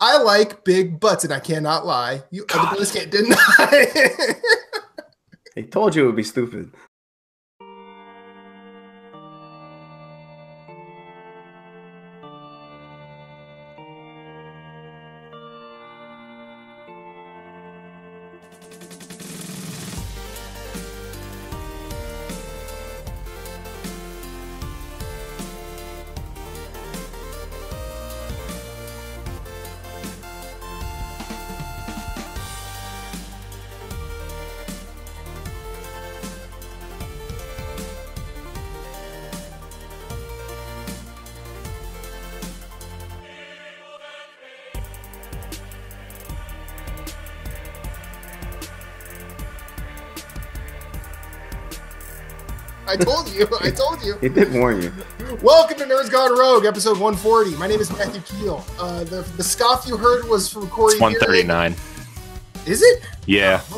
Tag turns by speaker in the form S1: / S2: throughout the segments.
S1: I like big butts, and I cannot lie. You other boys can't deny.
S2: I told you it would be stupid.
S1: I told you. I told you.
S2: He did warn you.
S1: Welcome to Nerds Gone Rogue, episode 140. My name is Matthew Keel. The scoff you heard was from Corey.
S3: It's 139.
S1: Is it?
S3: Yeah.
S1: I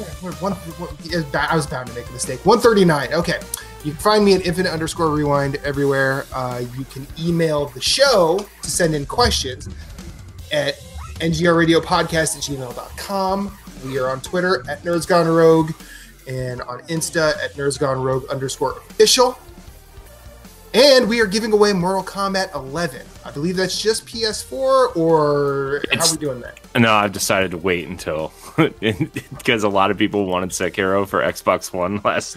S1: was bound to make a mistake. 139. Okay. You can find me at infinite_rewind everywhere. You can email the show to send in questions at ngrradiopodcast@gmail.com. We are on Twitter at Nerds Gone Rogue and on Insta at nerdsgonerogue_official. And we are giving away Mortal Kombat 11. I believe that's just PS4, or how are we doing that?
S3: No, I've decided to wait until, because a lot of people wanted Sekiro for Xbox One last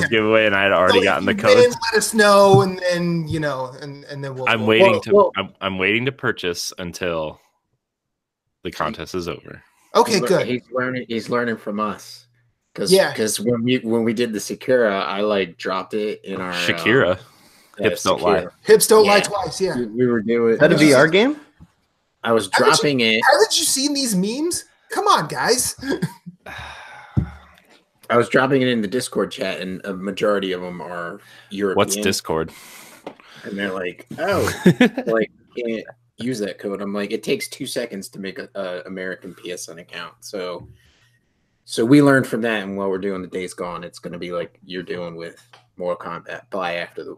S3: giveaway, and I had already gotten the code.
S1: Let us know, and then and then we'll.
S3: I'm waiting to purchase until the contest is over.
S1: Okay, good.
S4: He's learning from us. Because when we did the Shakira, I dropped it in our
S3: Shakira. Hips don't lie.
S1: Hips don't lie twice. Yeah,
S4: we were doing.
S2: Is that a VR game?
S4: I was dropping it.
S1: Haven't you seen these memes? Come on, guys.
S4: I was dropping it in the Discord chat, and a majority of them are European.
S3: What's Discord?
S4: And they're like, "Oh, can't use that code." I'm like, "It takes 2 seconds to make a American PSN account." So we learned from that, and while we're doing the Days Gone, it's going to be like you're doing with Mortal Kombat. Buy after the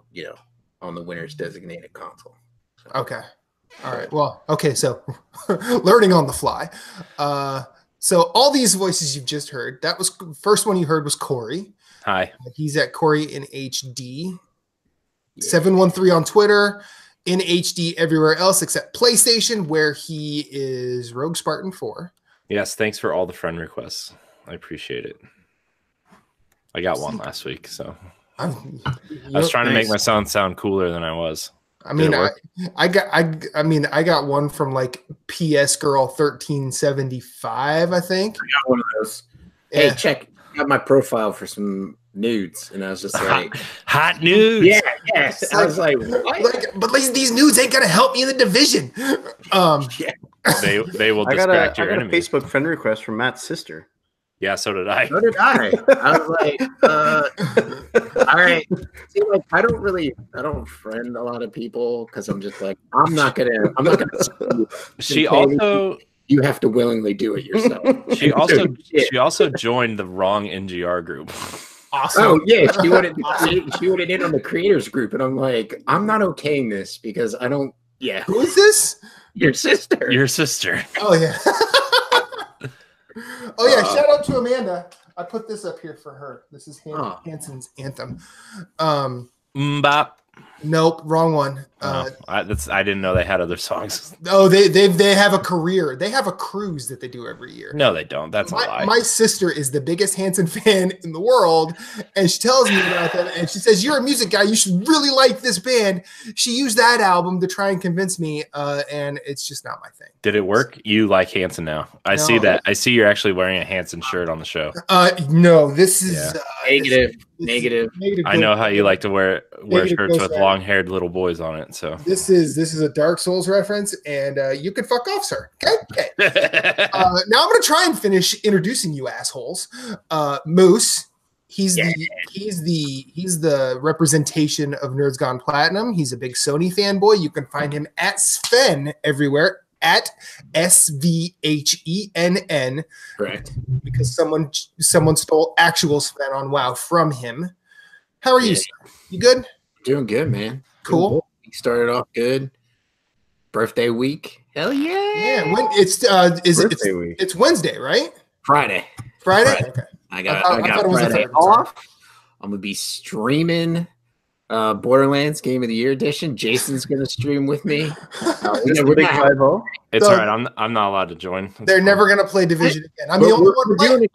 S4: on the winner's designated console. So.
S1: Okay, all right. Well, okay. So learning on the fly. So all these voices you've just heard. That was first one you heard was Corey.
S3: Hi.
S1: He's at CoreyinHD. 713 on Twitter. In HD everywhere else except PlayStation, where he is Rogue Spartan 4.
S3: Yes, thanks for all the friend requests. I appreciate it. I got one last week, so I was trying to make my sound cooler than I was.
S1: I mean, I got one from PS Girl 1375, I think.
S4: I got one of those. Hey, check out my profile for some nudes, and I was just like,
S3: hot nudes.
S4: Yeah, yes. I was like, what?
S1: But these nudes ain't gonna help me in the division.
S3: They will distract your enemy.
S2: I got a Facebook friend request from Matt's sister.
S3: Yeah, so did I.
S4: So did I. I was like, all right. See, I don't friend a lot of people because I'm just like, I'm not gonna. You have to willingly do it yourself.
S3: She also joined the wrong NGR group.
S1: Awesome.
S4: Oh yeah, she would have in on the creators group, and I'm like, I'm not okaying this because I don't. Yeah.
S1: Who is this?
S4: Your sister.
S3: Your sister.
S1: Oh yeah. Oh yeah! Shout out to Amanda. I put this up here for her. This is Hanson's anthem.
S3: Bop.
S1: Nope, wrong one.
S3: I didn't know they had other songs.
S1: Oh, they have a career. They have a cruise that they do every year.
S3: No, they don't. That's a lie.
S1: My sister is the biggest Hanson fan in the world, and she tells me about them. And she says, "You're a music guy. You should really like this band." She used that album to try and convince me, and it's just not my thing.
S3: Did it work? You like Hanson now? I see that. I see you're actually wearing a Hanson shirt on the show.
S1: No, this is
S4: negative.
S3: I know how you like to wear shirts with long-haired little boys on it. So
S1: this is a Dark Souls reference, and you can fuck off, sir. Okay. Now I'm gonna try and finish introducing you assholes. Moose. He's the representation of Nerds Gone Platinum. He's a big Sony fanboy. You can find him at Sven everywhere. At SVHENN.
S4: Correct.
S1: Because someone stole actual Sven on WoW from him. How are you, sir? You good?
S4: Doing good, man.
S1: Cool.
S4: He started off good. birthday week. Hell yeah!
S1: Yeah, when it's Wednesday, right?
S4: Friday.
S1: Okay.
S4: I got
S1: thought it was
S4: Friday
S1: a
S4: off. I'm gonna be streaming Borderlands Game of the Year edition. Jason's gonna stream with me.
S2: We're big 5-0.
S3: It's all right. I'm not allowed to join.
S1: They're never gonna play Division again. I'm the only one playing.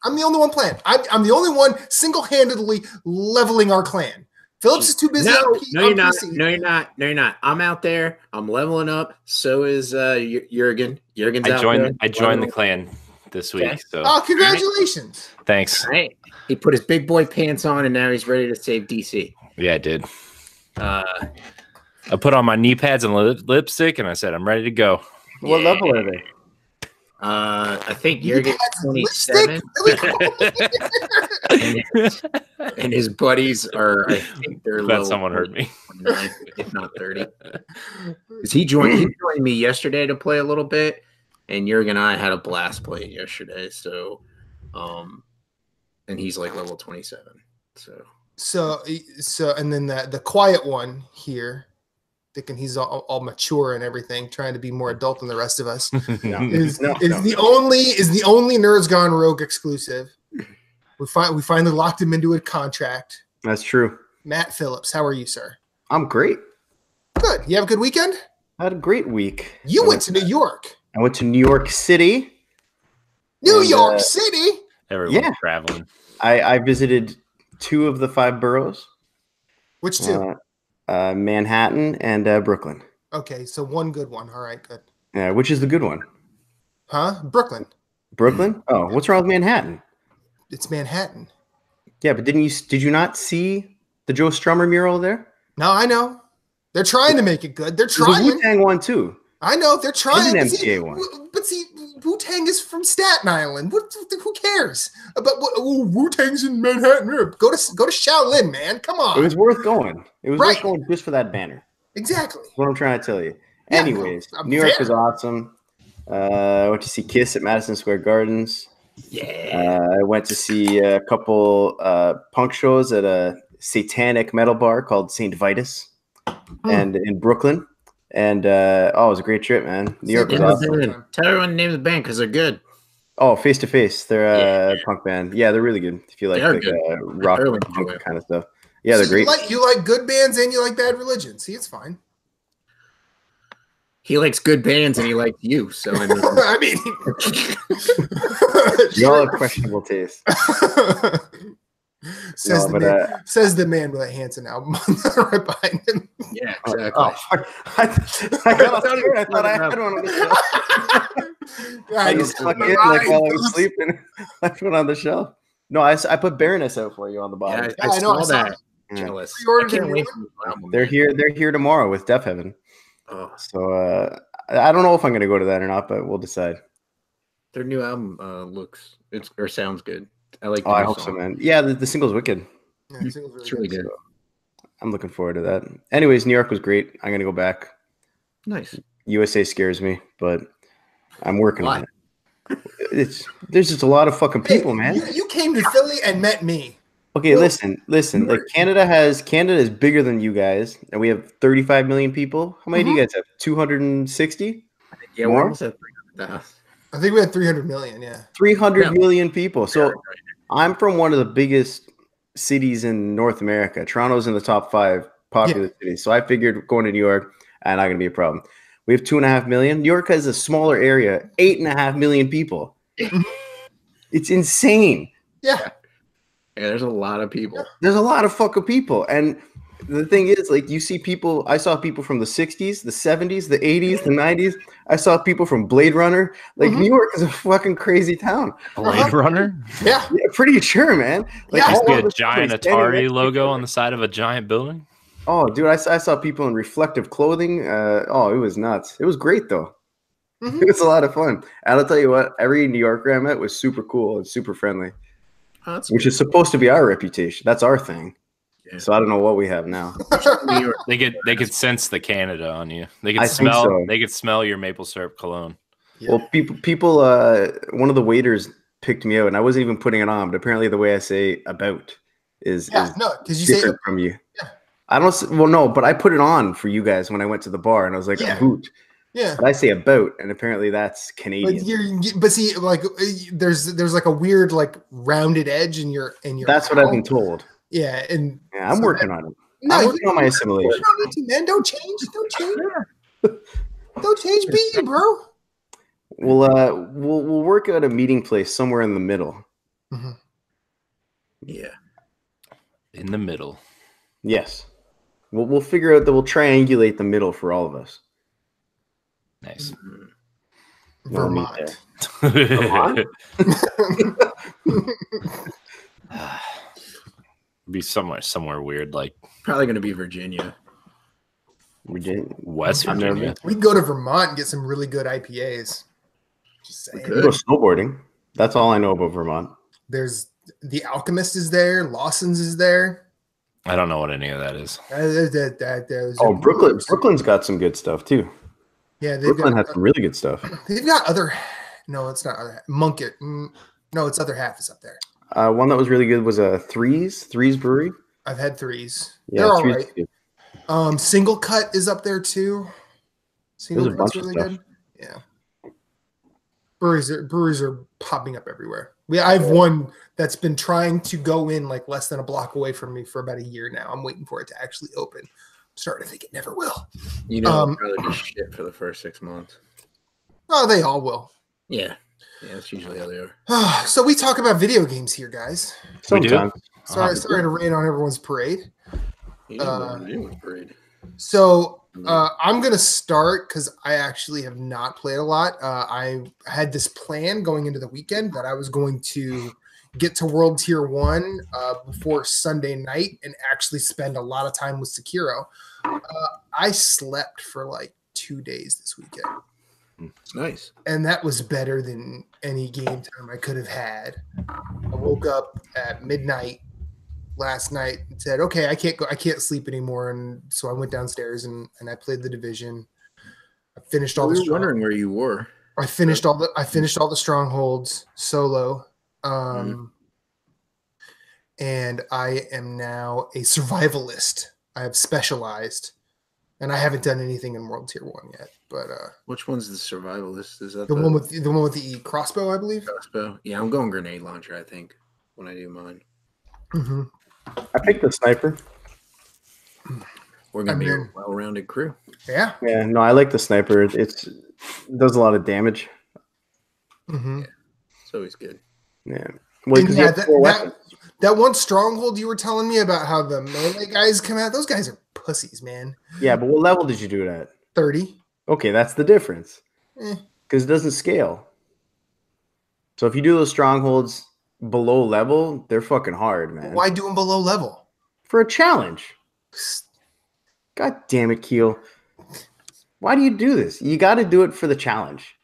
S1: I'm the only one playing. I'm the only one single-handedly leveling our clan. Phillips is too busy.
S4: No, you're not. No, you're not. I'm out there. I'm leveling up. So is Jurgen. Jurgen's out there.
S3: I joined the clan this week. Okay. So.
S1: Oh, congratulations!
S3: Thanks.
S4: All right. He put his big boy pants on, and now he's ready to save DC.
S3: Yeah, I did. I put on my knee pads and lipstick, and I said, I'm ready to go.
S2: What level are they?
S4: I think Jurgen's 27. and his buddies are, I think they're low.
S3: Someone heard me.
S4: If not 30. Because he joined me yesterday to play a little bit, and Jurgen and I had a blast playing yesterday. So, and he's like level 27. So and then the quiet one here, thinking he's all mature and everything, trying to be more adult than the rest of us, is the only Nerds Gone Rogue exclusive. We finally locked him into a contract.
S2: That's true.
S1: Matt Phillips, how are you, sir?
S2: I'm great.
S1: Good. You have a good weekend?
S2: I had a great week.
S1: You went to New York.
S2: I went to New York City.
S1: New York City?
S3: Everyone's traveling.
S2: I visited 2 of the 5 boroughs.
S1: Which 2?
S2: Manhattan and Brooklyn.
S1: Okay, so one good one. All right, good.
S2: Yeah, which is the good one?
S1: Huh? Brooklyn.
S2: Brooklyn? Oh, what's wrong with Manhattan?
S1: It's Manhattan.
S2: Yeah, but did you not see the Joe Strummer mural there?
S1: No, I know. They're trying to make it good. They're trying.
S2: There's a Wu-Tang one too.
S1: I know they're trying.
S2: There's an MTA one.
S1: But see, Wu-Tang is from Staten Island. Who cares about Wu-Tang's in Manhattan? Go to Shaolin, man. Come on.
S2: It was worth going. It was worth going just for that banner.
S1: Exactly.
S2: That's what I'm trying to tell you.
S1: Yeah,
S2: anyways, New York was awesome. I went to see Kiss at Madison Square Gardens.
S4: Yeah.
S2: I went to see a couple punk shows at a satanic metal bar called St. Vitus, and in Brooklyn. And it was a great trip, man. New York was awesome.
S4: Tell everyone the name of the band because they're good.
S2: Oh, Face to Face. They're a punk band. Yeah, they're really good. If you like rock punk kind of stuff. Yeah, they're great.
S1: You like good bands and you like Bad Religion. See, it's fine.
S4: He likes good bands and he likes you. So I mean,
S2: y'all have questionable taste.
S1: Says the man with a Hanson album right behind him.
S4: Yeah, exactly.
S2: I got scared. I thought I had one on the shelf. I just stuck it like while I was sleeping. I put it on the shelf. No, I put Baroness out for you on the bottom.
S4: Yeah, I know that. Jealous. I can't wait for the album.
S2: They're here tomorrow with Deaf Heaven. Oh. So I don't know if I'm going to go to that or not, but we'll decide.
S4: Their new album sounds good. I like.
S2: I hope so, man. Yeah, the single's wicked.
S1: Yeah, the single's
S4: it's really good.
S2: So I'm looking forward to that. Anyways, New York was great. I'm going to go back.
S4: Nice.
S2: USA scares me, but I'm working on it. There's just a lot of fucking people, man.
S1: You came to Philly and met me.
S2: Okay, listen. Like Canada is bigger than you guys, and we have 35 million people. How many do you guys have? 260?
S4: Yeah, we're almost at 300,000.
S1: I think we had 300 million. Yeah,
S2: 300 million people. So I'm from one of the biggest cities in North America. Toronto's in the top 5 popular cities. So I figured going to New York, not going to be a problem. We have 2.5 million. New York has a smaller area, 8.5 million people. It's insane.
S1: Yeah.
S4: Yeah, there's a lot of people.
S2: There's a lot of fucking people. And the thing is, like, you see people, I saw people from the 60s, the 70s, the 80s, the 90s. I saw people from Blade Runner. Like, New York is a fucking crazy town.
S3: Blade Runner?
S1: Yeah.
S2: Pretty sure, man. Like,
S3: used to be a giant Atari logo on the side of a giant building.
S2: Oh, dude, I saw people in reflective clothing. It was nuts. It was great, though. It was a lot of fun. And I'll tell you what, every New Yorker I met was super cool and super friendly. Which is supposed to be our reputation. That's our thing. Yeah. So I don't know what we have now.
S3: They could sense the Canada on you. They could smell. So. They could smell your maple syrup cologne.
S2: Yeah. Well, people. One of the waiters picked me out, and I wasn't even putting it on. But apparently, the way I say "about" is
S1: because you
S2: different
S1: say
S2: from you.
S1: Yeah.
S2: I don't. Well, no, but I put it on for you guys when I went to the bar, and I was like, a boot.
S1: Yeah,
S2: but I say a boat, and apparently that's Canadian.
S1: But see, like there's like a weird like rounded edge in your.
S2: That's what I've been told.
S1: Yeah, and
S2: I'm working on it.
S1: No,
S2: I'm working on my assimilation.
S1: You don't need to, man. Don't change. Don't change. Be you, bro.
S2: We'll work out a meeting place somewhere in the middle.
S1: Mm-hmm.
S4: Yeah,
S3: in the middle.
S2: Yes, we'll figure out that we'll triangulate the middle for all of us.
S3: Nice.
S1: Vermont.
S2: Vermont?
S3: Be somewhere weird, like
S4: probably going to be Virginia.
S3: West Virginia.
S1: We can go to Vermont and get some really good IPAs. Just saying.
S2: We go snowboarding. That's all I know about Vermont.
S1: There's the Alchemist is there. Lawson's is there.
S3: I don't know what any of that is.
S2: Brooklyn's got some good stuff too.
S1: Yeah,
S2: Brooklyn has some really good stuff.
S1: They've got other. No, it's not other. Munkett. No, it's other half is up there.
S2: One that was really good was a Threes Brewery.
S1: I've had Threes.
S2: Yeah,
S1: they're all
S2: Threes
S1: right. Single Cut is up there too. Single Cut's really good. Yeah. Breweries are popping up everywhere. I have one that's been trying to go in like less than a block away from me for about a year now. I'm waiting for it to actually open. I'm starting to think it never will.
S4: You know, probably just shit for the first 6 months.
S1: Oh, they all will.
S4: Yeah, that's usually how they are.
S1: So we talk about video games here, guys.
S2: Sometimes.
S1: Sorry to rain on everyone's parade.
S4: Parade.
S1: So I'm going to start because I actually have not played a lot. I had this plan going into the weekend that I was going to get to World Tier 1 before Sunday night and actually spend a lot of time with Sekiro. I slept for like 2 days this weekend.
S4: It's nice.
S1: And that was better than any game time I could have had. I woke up at midnight last night and said, okay, I can't sleep anymore. And so I went downstairs and I played the Division. I finished all the
S4: wondering where you were.
S1: I finished all the strongholds solo. And I am now a survivalist. I have specialized. And I haven't done anything in World Tier 1 yet. But
S4: which one's the survivalist? Is that
S1: the one with the crossbow, I believe?
S4: Crossbow. Yeah, I'm going grenade launcher, I think, when I do mine.
S1: Mm-hmm.
S2: I picked the sniper.
S4: We're gonna be a well-rounded crew.
S1: Yeah.
S2: Yeah. No, I like the sniper. It does a lot of damage.
S1: Mm-hmm.
S4: Yeah, it's always good.
S2: Yeah. Well,
S1: that one stronghold you were telling me about how the melee guys come out. Those guys are pussies, man.
S2: Yeah, but what level did you do it at?
S1: 30.
S2: Okay, that's the difference. Because it doesn't scale. So if you do those strongholds below level, they're fucking hard, man.
S1: Why do them below level?
S2: For a challenge. God damn it, Keel. Why do you do this? You got to do it for the challenge.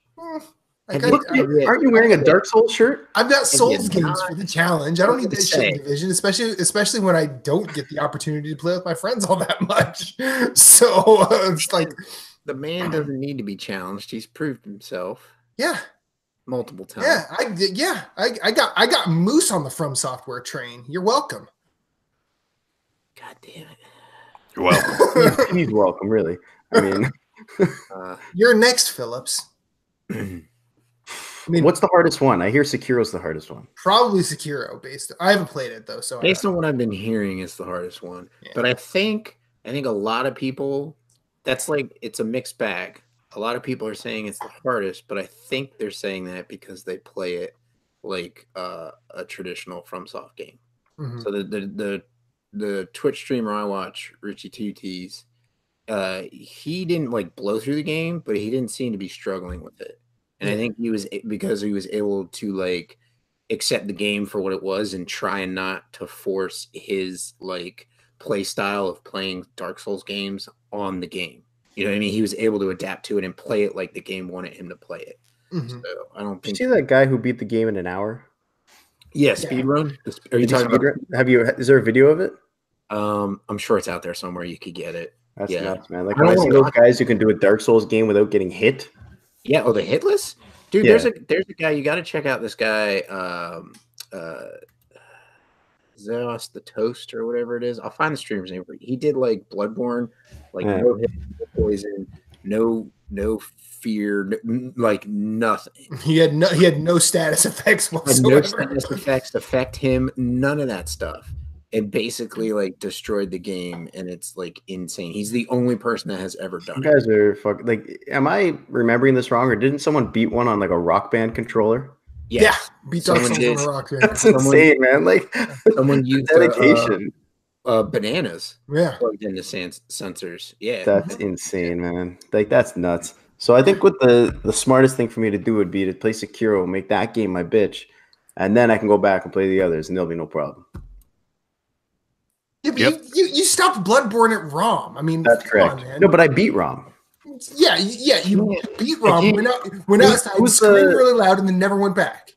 S2: Aren't you wearing a Dark Souls shirt?
S1: I've got Souls games for the challenge. I don't need that shit in Division, especially when I don't get the opportunity to play with my friends all that much. So it's like
S4: the man doesn't need to be challenged. He's proved himself.
S1: Yeah.
S4: Multiple times.
S1: I got Moose on the From Software train. You're welcome.
S4: God damn it.
S3: You're welcome.
S2: He's welcome, really. I mean,
S1: you're next, Phillips.
S2: I mean, what's the hardest one? I hear Sekiro's the hardest one.
S1: Probably Sekiro. I haven't played it though, so
S4: based on what I've been hearing, it's the hardest one. Yeah. But I think a lot of people, that's like it's a mixed bag. A lot of people are saying it's the hardest, but I think they're saying that because they play it like a traditional FromSoft game. Mm-hmm. So the Twitch streamer I watch, Richie Tooties, he didn't like blow through the game, but he didn't seem to be struggling with it. And I think he was able to like accept the game for what it was and try not to force his like play style of playing Dark Souls games on the game. You know what I mean? He was able to adapt to it and play it like the game wanted him to play it. Mm-hmm. So I don't think.
S2: Did you see that guy who beat the game in an hour?
S4: Yeah, speedrun. Are you talking about?
S2: Is there a video of it?
S4: I'm sure it's out there somewhere. You could get it.
S2: That's nuts, man. Like when I see those guys who can do a Dark Souls game without getting hit.
S4: Yeah, the hitless dude. Yeah. There's a guy you got to check out. This guy, Zeus the Toast or whatever it is. I'll find the streamer's name. He did like Bloodborne, like no hit, no poison, no fear, like nothing.
S1: He had no status effects whatsoever.
S4: No status effects affect him. None of that stuff. It basically like destroyed the game, and it's like insane. He's the only person that has ever done
S2: it. You guys are fucking like. Am I remembering this wrong, or didn't someone beat one on like a Rock Band controller?
S1: Yes. Yeah, beat Dark Souls on a Rock Band.
S2: That's insane, man. Like
S4: someone used
S2: dedication.
S4: Bananas.
S1: Yeah,
S4: plugged into sensors. Yeah,
S2: that's insane, man. Like that's nuts. So I think what the smartest thing for me to do would be to play Sekiro, make that game my bitch, and then I can go back and play the others, and there'll be no problem.
S1: Yeah, but you stopped Bloodborne at ROM. I mean,
S2: that's correct.
S1: on,
S2: no, but I beat ROM.
S1: Yeah, you beat ROM. Went outside, screamed really loud, and then never went back.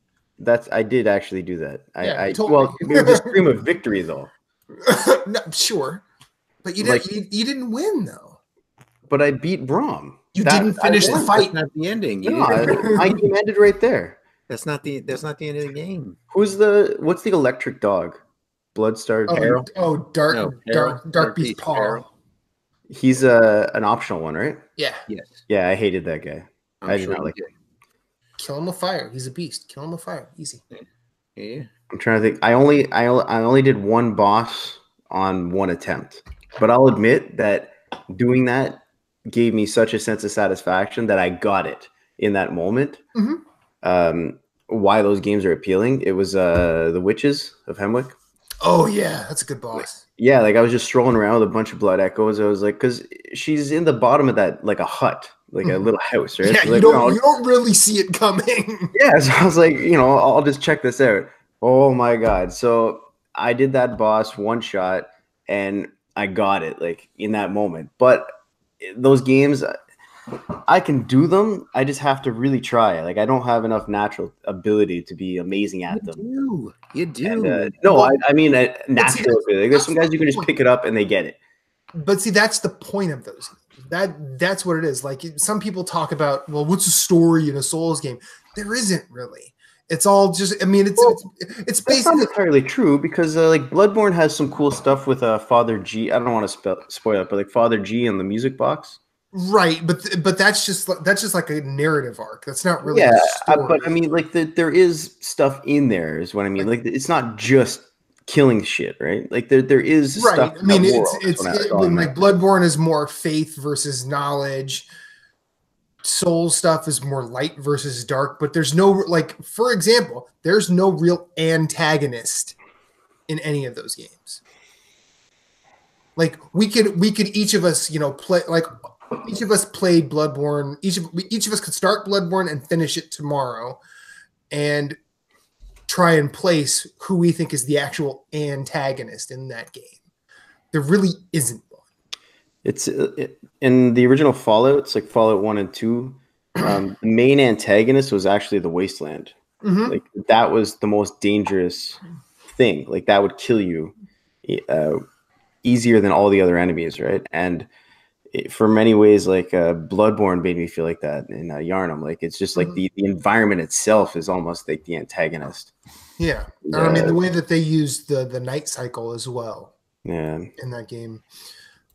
S2: I did actually do that. It was a scream of victory, though.
S1: No, sure, but you didn't. You didn't win, though.
S2: But I beat ROM.
S1: You didn't finish the fight.
S4: That's not the ending.
S2: My game ended right there.
S4: That's not the end of the game.
S2: What's the electric dog? Bloodstar.
S1: Dark Beast Paul.
S2: He's an optional one, right?
S1: Yeah.
S4: Yes.
S2: Yeah, I hated that guy. I did not like it.
S1: Kill him with fire. He's a beast. Kill him with fire. Easy.
S4: Yeah.
S2: I'm trying to think. I only did one boss on one attempt, but I'll admit that doing that gave me such a sense of satisfaction that I got it in that moment.
S1: Mm-hmm.
S2: Why those games are appealing? It was the Witches of Hemwick.
S1: Oh yeah, that's a good boss.
S2: Yeah, like I was just strolling around with a bunch of blood echoes. I was like, because she's in the bottom of that, like a hut, like a little house, right?
S1: Yeah,
S2: so like,
S1: you don't really see it coming.
S2: Yeah, so I was like, I'll just check this out. Oh my god! So I did that boss one shot, and I got it like in that moment. But those games, I can do them. I just have to really try. Like I don't have enough natural ability to be amazing at them.
S4: You do.
S2: And, no, I mean natural ability. There's some guys you can just pick it up and they get it.
S1: But see, that's the point of those. That's what it is. Like some people talk about, well, what's the story in a Souls game? There isn't really. It's all just. I mean, it's basically
S2: not entirely true because like Bloodborne has some cool stuff with Father G. I don't want to spoil it, but like Father G in the music box.
S1: Right, but that's just like a narrative arc. That's not really.
S2: Yeah, but I mean, like there is stuff in there, is what I mean. Like it's not just killing shit, right? Like there is stuff.
S1: I mean, it's like Bloodborne is more faith versus knowledge. Soul stuff is more light versus dark, but there's no for example, there's no real antagonist in any of those games. Like we could each of us, play like. Each of us played Bloodborne. Each of us could start Bloodborne and finish it tomorrow, and try and place who we think is the actual antagonist in that game. There really isn't one.
S2: It's in the original Fallout. It's like Fallout 1 and 2. The main antagonist was actually the Wasteland.
S1: Mm-hmm.
S2: Like that was the most dangerous thing. Like that would kill you easier than all the other enemies, right? And for many ways, like Bloodborne made me feel like that in Yharnam. Like it's just like the environment itself is almost like the antagonist.
S1: Yeah, I mean the way that they use the night cycle as well.
S2: Yeah,
S1: in that game.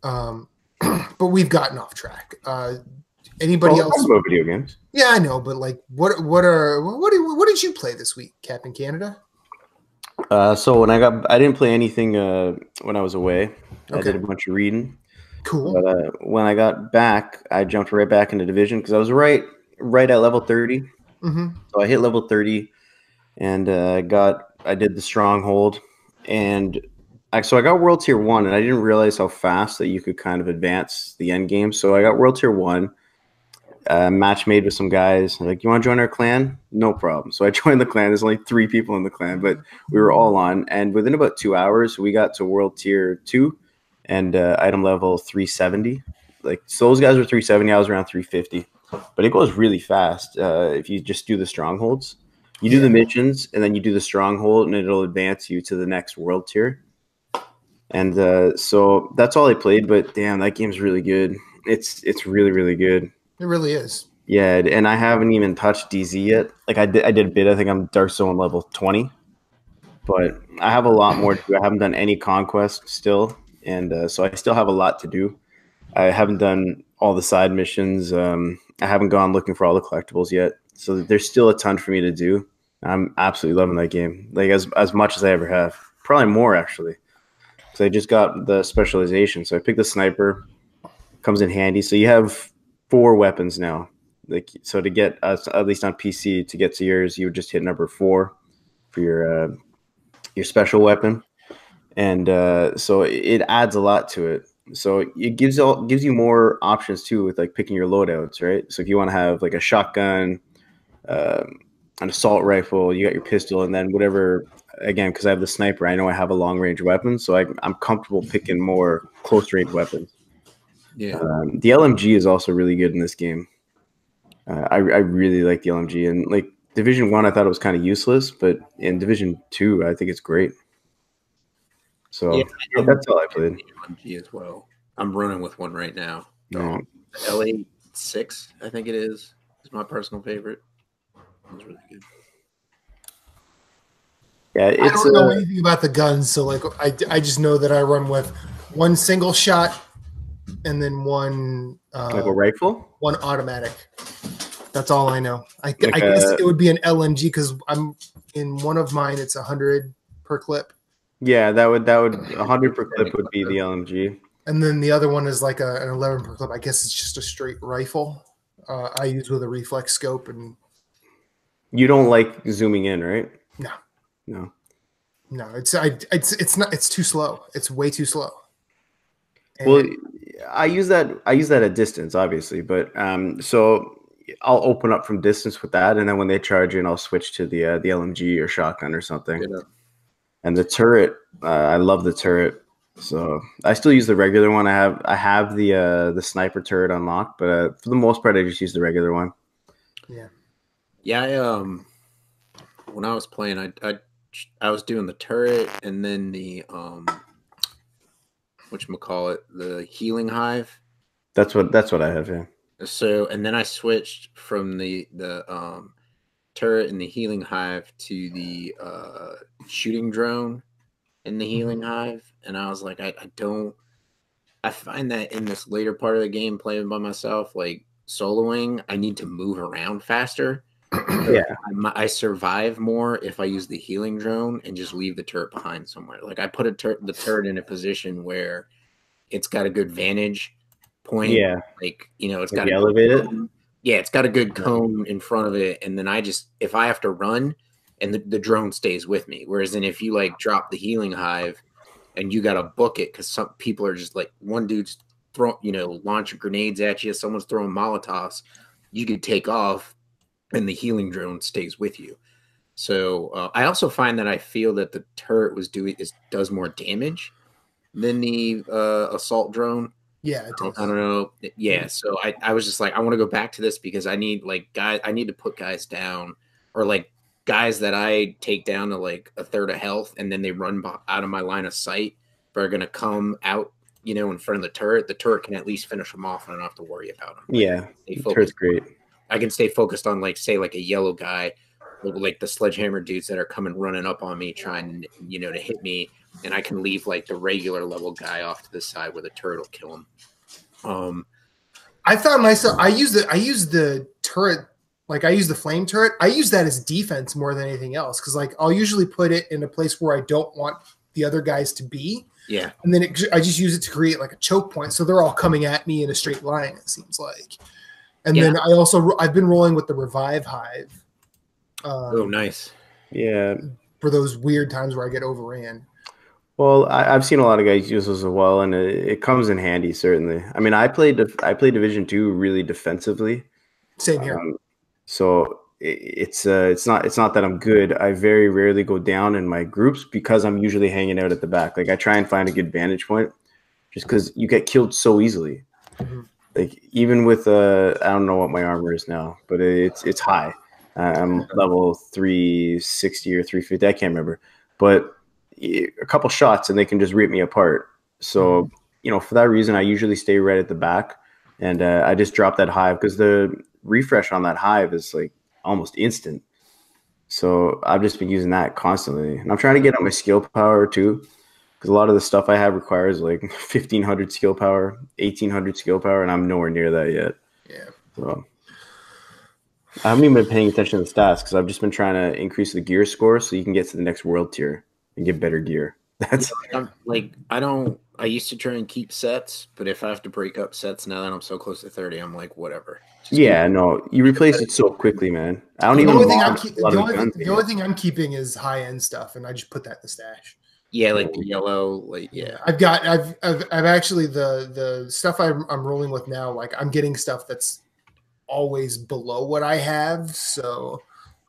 S1: But we've gotten off track. Anybody else?
S2: Talk about video games.
S1: Yeah, I know, but like, what did you play this week, Captain Canada?
S2: So I didn't play anything when I was away.
S1: Okay.
S2: I did a bunch of reading.
S1: Cool.
S2: But when I got back, I jumped right back into Division because I was right at level 30.
S1: Mm-hmm.
S2: So I hit level 30, and I did the Stronghold, and I got World Tier 1, and I didn't realize how fast that you could kind of advance the end game. So I got World Tier 1, match made with some guys. I'm like, you want to join our clan? No problem. So I joined the clan. There's only 3 people in the clan, but we were all on. And within about 2 hours, we got to World Tier 2 and item level 370. So those guys were 370. I was around 350. But it goes really fast if you just do the strongholds. You do the missions, and then you do the stronghold, and it'll advance you to the next world tier. And so that's all I played. But damn, that game's really good. It's really, really good.
S1: It really is.
S2: Yeah, and I haven't even touched DZ yet. Like I did a bit. I think I'm Dark Zone level 20. but I have a lot more to do. I haven't done any conquest still, and so I still have a lot to do. I haven't done all the side missions. I haven't gone looking for all the collectibles yet, so there's still a ton for me to do. I'm absolutely loving that game, like as much as I ever have, probably more actually, because I just got the specialization. So I picked the sniper, comes in handy. So you have 4 weapons now. Like, so to get us, at least on PC, to get to yours, you would just hit number 4 for your special weapon, and so it adds a lot to it. So it gives you more options too with like picking your loadouts, right? So if you want to have like a shotgun, an assault rifle, you got your pistol, and then whatever. Again, because I have the sniper, I know I have a long range weapon, so I'm comfortable picking more close range weapons.
S4: Yeah,
S2: the LMG is also really good in this game. I really like the LMG, and like Division 1, I thought it was kind of useless, but in Division 2, I think it's great. So
S4: yeah,
S2: that's all I played.
S4: LMG as well. I'm running with one right now.
S2: Yeah.
S4: LA6, I think it is my personal favorite. It's really good.
S2: Yeah,
S1: I don't know anything about the guns, so like I just know that I run with one single shot and then one
S2: like a rifle,
S1: one automatic. That's all I know. I guess it would be an LMG because I'm in one of mine. It's 100 per clip.
S2: Yeah, that would 100 per clip would be the LMG.
S1: And then the other one is like an 11 per clip. I guess it's just a straight rifle. I use with a reflex scope. And
S2: you don't like zooming in, right?
S1: No. It's too slow. It's way too slow. And
S2: well, I use that at distance, obviously, but so I'll open up from distance with that, and then when they charge in, I'll switch to the LMG or shotgun or something. Yeah. And the turret, I love the turret. So I still use the regular one. I have the sniper turret unlocked, but for the most part, I just use the regular one.
S1: Yeah.
S4: Yeah. When I was playing, I was doing the turret and then the whatchamacallit, the healing hive.
S2: That's what I have, yeah.
S4: So and then I switched from the turret and the healing hive to the shooting drone in the healing hive, and I was like, I find that in this later part of the game playing by myself, like soloing, I need to move around faster.
S2: Yeah,
S4: I survive more if I use the healing drone and just leave the turret behind somewhere. Like I put the turret in a position where it's got a good vantage point.
S2: Yeah,
S4: like it's
S2: like
S4: got
S2: elevated.
S4: Yeah, it's got a good cone in front of it, and then if I have to run, and the drone stays with me. Whereas then if you like drop the healing hive, and you got to book it because some people are just like one dude's launching grenades at you, someone's throwing Molotovs, you could take off. And the healing drone stays with you. So I also find that I feel that the turret does more damage than the assault drone.
S1: Yeah, it does.
S4: I don't know. Yeah, so I was just like, I want to go back to this because I need I need to put guys down, or like guys that I take down to like a third of health, and then they run out of my line of sight. But are gonna come out, in front of the turret. The turret can at least finish them off, and I don't have to worry about them.
S2: Yeah, the turret's great.
S4: I can stay focused on like a yellow guy, like the sledgehammer dudes that are coming running up on me trying to hit me, and I can leave like the regular level guy off to the side where the turret will kill him.
S1: I found myself I use the turret, like I use the flame turret. I use that as defense more than anything else because like I'll usually put it in a place where I don't want the other guys to be.
S4: Yeah,
S1: and then I just use it to create like a choke point, so they're all coming at me in a straight line. It seems like. And then I've been rolling with the revive hive.
S4: Oh, nice.
S2: Yeah.
S1: For those weird times where I get overran.
S2: Well, I've seen a lot of guys use this as well, and it comes in handy, certainly. I mean, I played Division 2 really defensively.
S1: Same here.
S2: So it's not that I'm good. I very rarely go down in my groups because I'm usually hanging out at the back. Like I try and find a good vantage point just because you get killed so easily. Mm-hmm. Like even with I don't know what my armor is now, but it's high. I'm level 360 or 350. I can't remember, but a couple shots and they can just rip me apart. So for that reason, I usually stay right at the back, and I just drop that hive because the refresh on that hive is like almost instant. So I've just been using that constantly, and I'm trying to get up my skill power too, because a lot of the stuff I have requires like 1500 skill power, 1800 skill power, and I'm nowhere near that yet.
S1: Yeah.
S2: So I haven't even been paying attention to the stats because I've just been trying to increase the gear score so you can get to the next world tier and get better gear. That's
S4: I used to try and keep sets, but if I have to break up sets now that I'm so close to 30, I'm like, whatever.
S2: No, you replace it so quickly, man. I don't
S1: The
S2: even.
S1: only thing I'm keeping is high end stuff, and I just put that in the stash.
S4: Yeah, like the yellow, like yeah.
S1: I've actually the stuff I'm rolling with now. Like I'm getting stuff that's always below what I have, so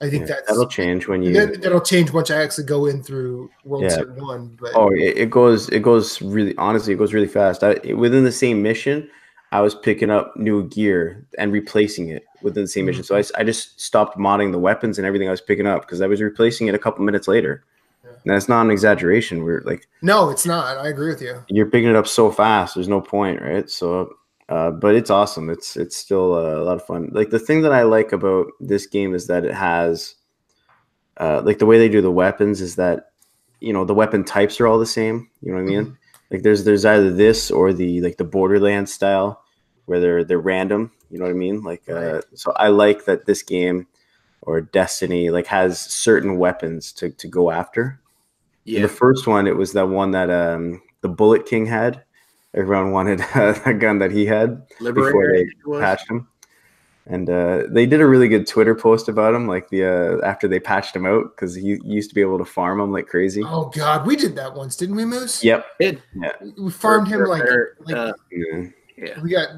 S1: I think
S2: that'll change when you.
S1: That'll change once I actually go in through World Series 1. But
S2: it goes really. Honestly, it goes really fast. Within the same mission, I was picking up new gear and replacing it within the same mission. So I just stopped modding the weapons and everything I was picking up because I was replacing it a couple minutes later. Yeah. And that's not an exaggeration. We're like,
S1: no, it's not. I agree with you.
S2: You're picking it up so fast. There's no point, right? So, but it's awesome. It's still a lot of fun. Like the thing that I like about this game is that it has, like the way they do the weapons is that, the weapon types are all the same. You know what I mean? Mm-hmm. Like there's either this or the Borderlands style where they're random. You know what I mean? Like so I like that this game or Destiny like has certain weapons to go after. Yeah. The first one, it was that one that the Bullet King had. Everyone wanted that gun that he had before they patched him. And they did a really good Twitter post about him, like after they patched him out, because he used to be able to farm him like crazy.
S1: Oh God, we did that once, didn't we, Moose?
S2: Yep.
S1: We farmed him like
S4: yeah.
S1: We got.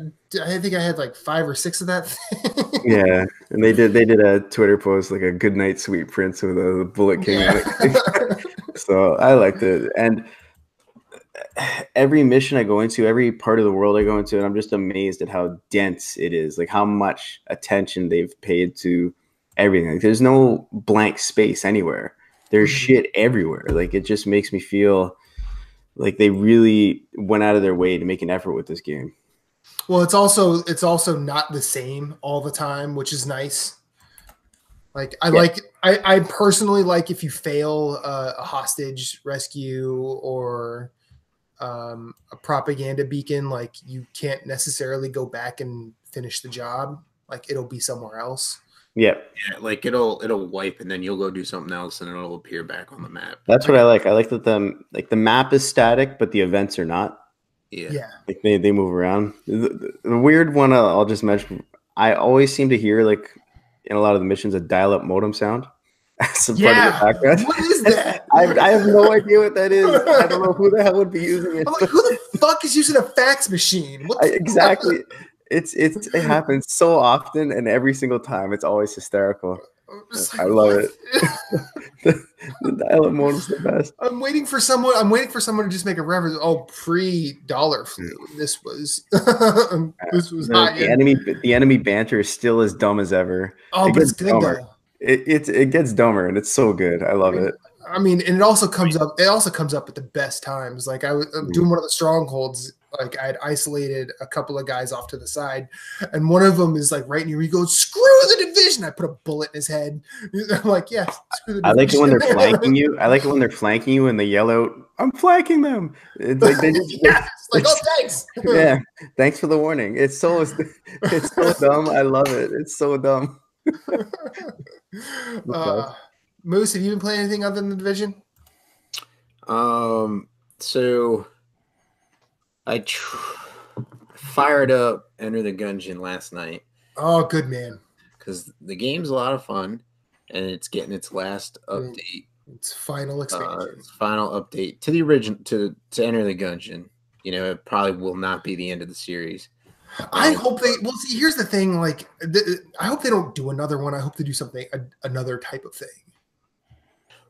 S1: I think I had like 5 or 6 of that thing.
S2: Yeah, and they did a Twitter post like a good night sweet prince with a Bullet King. Yeah. So I liked it, and every mission I go into, every part of the world I go into, and I'm just amazed at how dense it is, like how much attention they've paid to everything. Like, there's no blank space anywhere. There's shit everywhere. Like it just makes me feel like they really went out of their way to make an effort with this game.
S1: Well, it's also not the same all the time, which is nice. Like I personally like if you fail a hostage rescue or a propaganda beacon, like you can't necessarily go back and finish the job. Like it'll be somewhere else.
S2: Yeah,
S4: like it'll wipe and then you'll go do something else and it'll appear back on the map.
S2: That's what I like. I like that the map is static, but the events are not.
S1: Yeah.
S2: Like they move around. The weird one I'll just mention. I always seem to hear like in a lot of the missions a dial-up modem sound. Some part of the background.
S1: What is that?
S2: I have no idea what that is. I don't know who the hell would be using it.
S1: I'm like, who the fuck is using a fax machine?
S2: Exactly. It happens so often, and every single time it's always hysterical. Like, I love it. the dial-up modem's the best.
S1: I'm waiting for someone to just make a reference. Oh, pre-dollar fleet. This was hot.
S2: The enemy banter is still as dumb as ever.
S1: Oh, but it's good though.
S2: It gets dumber, and it's so good. I love it.
S1: I mean, and it also comes up at the best times. Like I'm doing one of the strongholds. Like I had isolated a couple of guys off to the side, and one of them is like right near me. He goes, "Screw the division!" I put a bullet in his head. I'm like, "Yeah, screw the division."
S2: I like it when they're flanking you. I like it when they're flanking you and they yell out, "I'm flanking them!" It's like they just,
S1: like, "Oh, thanks."
S2: Yeah, thanks for the warning. It's so dumb. I love it. It's so dumb.
S1: Moose, have you been playing anything other than the Division?
S4: So I fired up Enter the Gungeon last night.
S1: Oh, good man.
S4: Because the game's a lot of fun, and it's getting its last update.
S1: Its final expansion.
S4: Its final update to the original to Enter the Gungeon. It probably will not be the end of the series.
S1: I hope they. Well, see, here's the thing. Like, I hope they don't do another one. I hope they do something, another type of thing.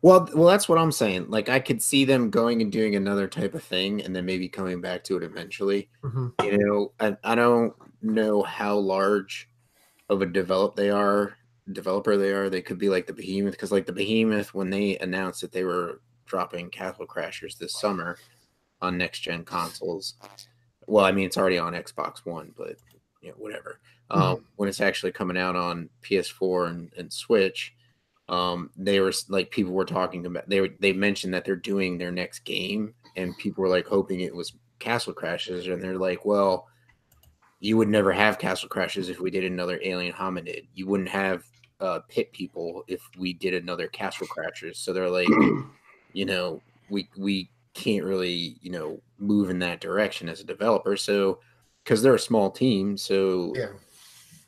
S4: Well, that's what I'm saying. Like, I could see them going and doing another type of thing, and then maybe coming back to it eventually. Mm-hmm. I don't know how large of a developer they are. They could be like the Behemoth, because like the Behemoth, when they announced that they were dropping Castle Crashers this summer on next gen consoles. Well, I mean, it's already on Xbox One, but whatever. When it's actually coming out on PS4 and Switch, They were like, people were talking about, they mentioned that they're doing their next game, and people were like hoping it was Castle Crashers, and they're like, well, you would never have Castle Crashers if we did another Alien Hominid. You wouldn't have Pit People if we did another Castle Crashers. So they're like, we can't really, move in that direction as a developer. So, because they're a small team. So,
S1: yeah.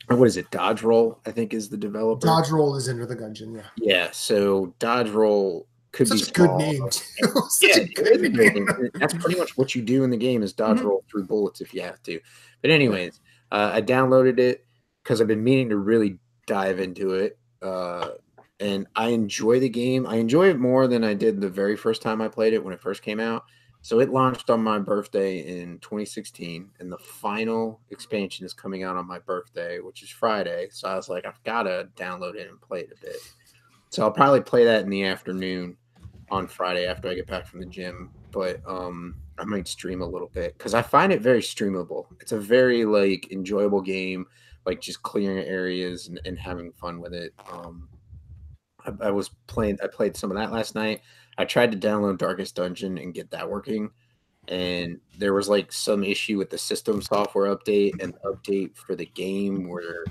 S4: What is it? Dodge Roll, I think, is the developer.
S1: Dodge Roll is Enter the Gungeon, yeah.
S4: Yeah, so Dodge Roll could be
S1: such a good name, too. Such a good name.
S4: That's pretty much what you do in the game is dodge roll through bullets if you have to. But anyways, I downloaded it because I've been meaning to really dive into it. And I enjoy the game. I enjoy it more than I did the very first time I played it when it first came out. So it launched on my birthday in 2016, and the final expansion is coming out on my birthday, which is Friday. So I was like, I've got to download it and play it a bit. So I'll probably play that in the afternoon on Friday after I get back from the gym. But I might stream a little bit because I find it very streamable. It's a very enjoyable game, just clearing areas and having fun with it. I played some of that last night. I tried to download Darkest Dungeon and get that working, and there was some issue with the system software update and the update for the game where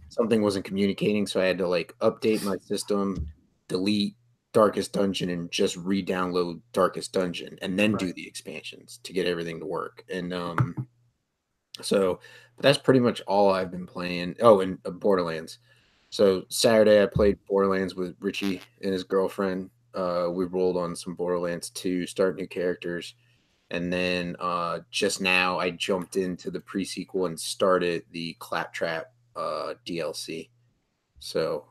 S4: something wasn't communicating. So I had to update my system, delete Darkest Dungeon, and just re-download Darkest Dungeon, and then do the expansions to get everything to work. And but that's pretty much all I've been playing. Oh, and Borderlands. So Saturday I played Borderlands with Richie and his girlfriend. We rolled on some Borderlands 2, start new characters. And then just now I jumped into the pre-sequel and started the Claptrap DLC. So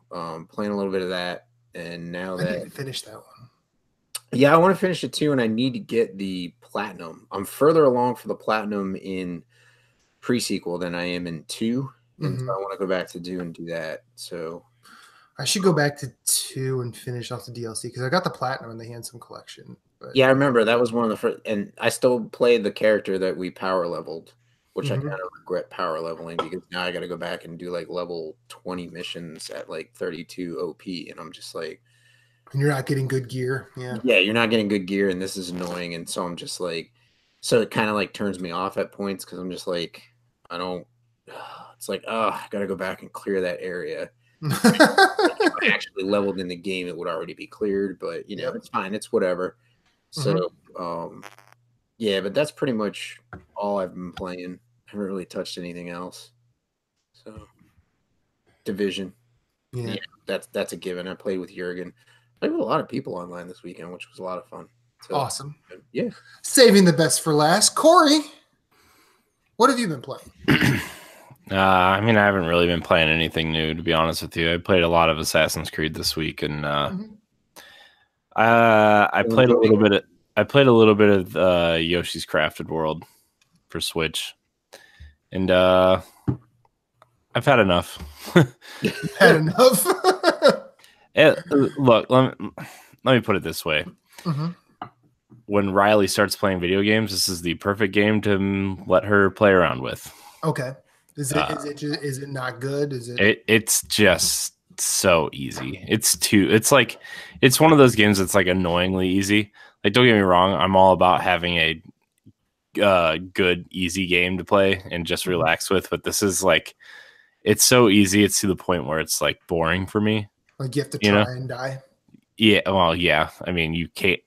S4: playing a little bit of that. And now
S1: I need to finish that one.
S4: Yeah, I want to finish it too, and I need to get the Platinum. I'm further along for the Platinum in pre-sequel than I am in 2. And so I want to go back to 2 and do that. So
S1: I should go back to 2 and finish off the DLC because I got the Platinum in the Handsome Collection. But
S4: yeah, I remember that was one of the first, and I still played the character that we power leveled, which I kind of regret power leveling because now I got to go back and do level 20 missions at 32 OP, and I'm just and
S1: you're not getting good gear.
S4: Yeah, you're not getting good gear, and this is annoying, and so I'm just so it kind of turns me off at points because I'm just I don't. It's I got to go back and clear that area. If I actually leveled in the game, it would already be cleared, but it's fine. It's whatever. So, yeah, but that's pretty much all I've been playing. I haven't really touched anything else. So, Division. Yeah, that's a given. I played with Jurgen. I played with a lot of people online this weekend, which was a lot of fun. So,
S1: awesome.
S4: Yeah.
S1: Saving the best for last. Corey, what have you been playing?
S3: I mean, I haven't really been playing anything new, to be honest with you. I played a lot of Assassin's Creed this week, and I played a little bit of. I played a little bit of Yoshi's Crafted World for Switch, and I've had enough.
S1: Had enough.
S3: Look, let me put it this way. When Riley starts playing video games, this is the perfect game to let her play around with.
S1: Okay. Is it not good? Is it?
S3: It's just so easy. It's one of those games that's annoyingly easy. Don't get me wrong, I'm all about having a good easy game to play and just relax with, but this is it's so easy. It's to the point where it's boring for me.
S1: You have to try and die.
S3: Yeah, well, yeah. I mean, you can't.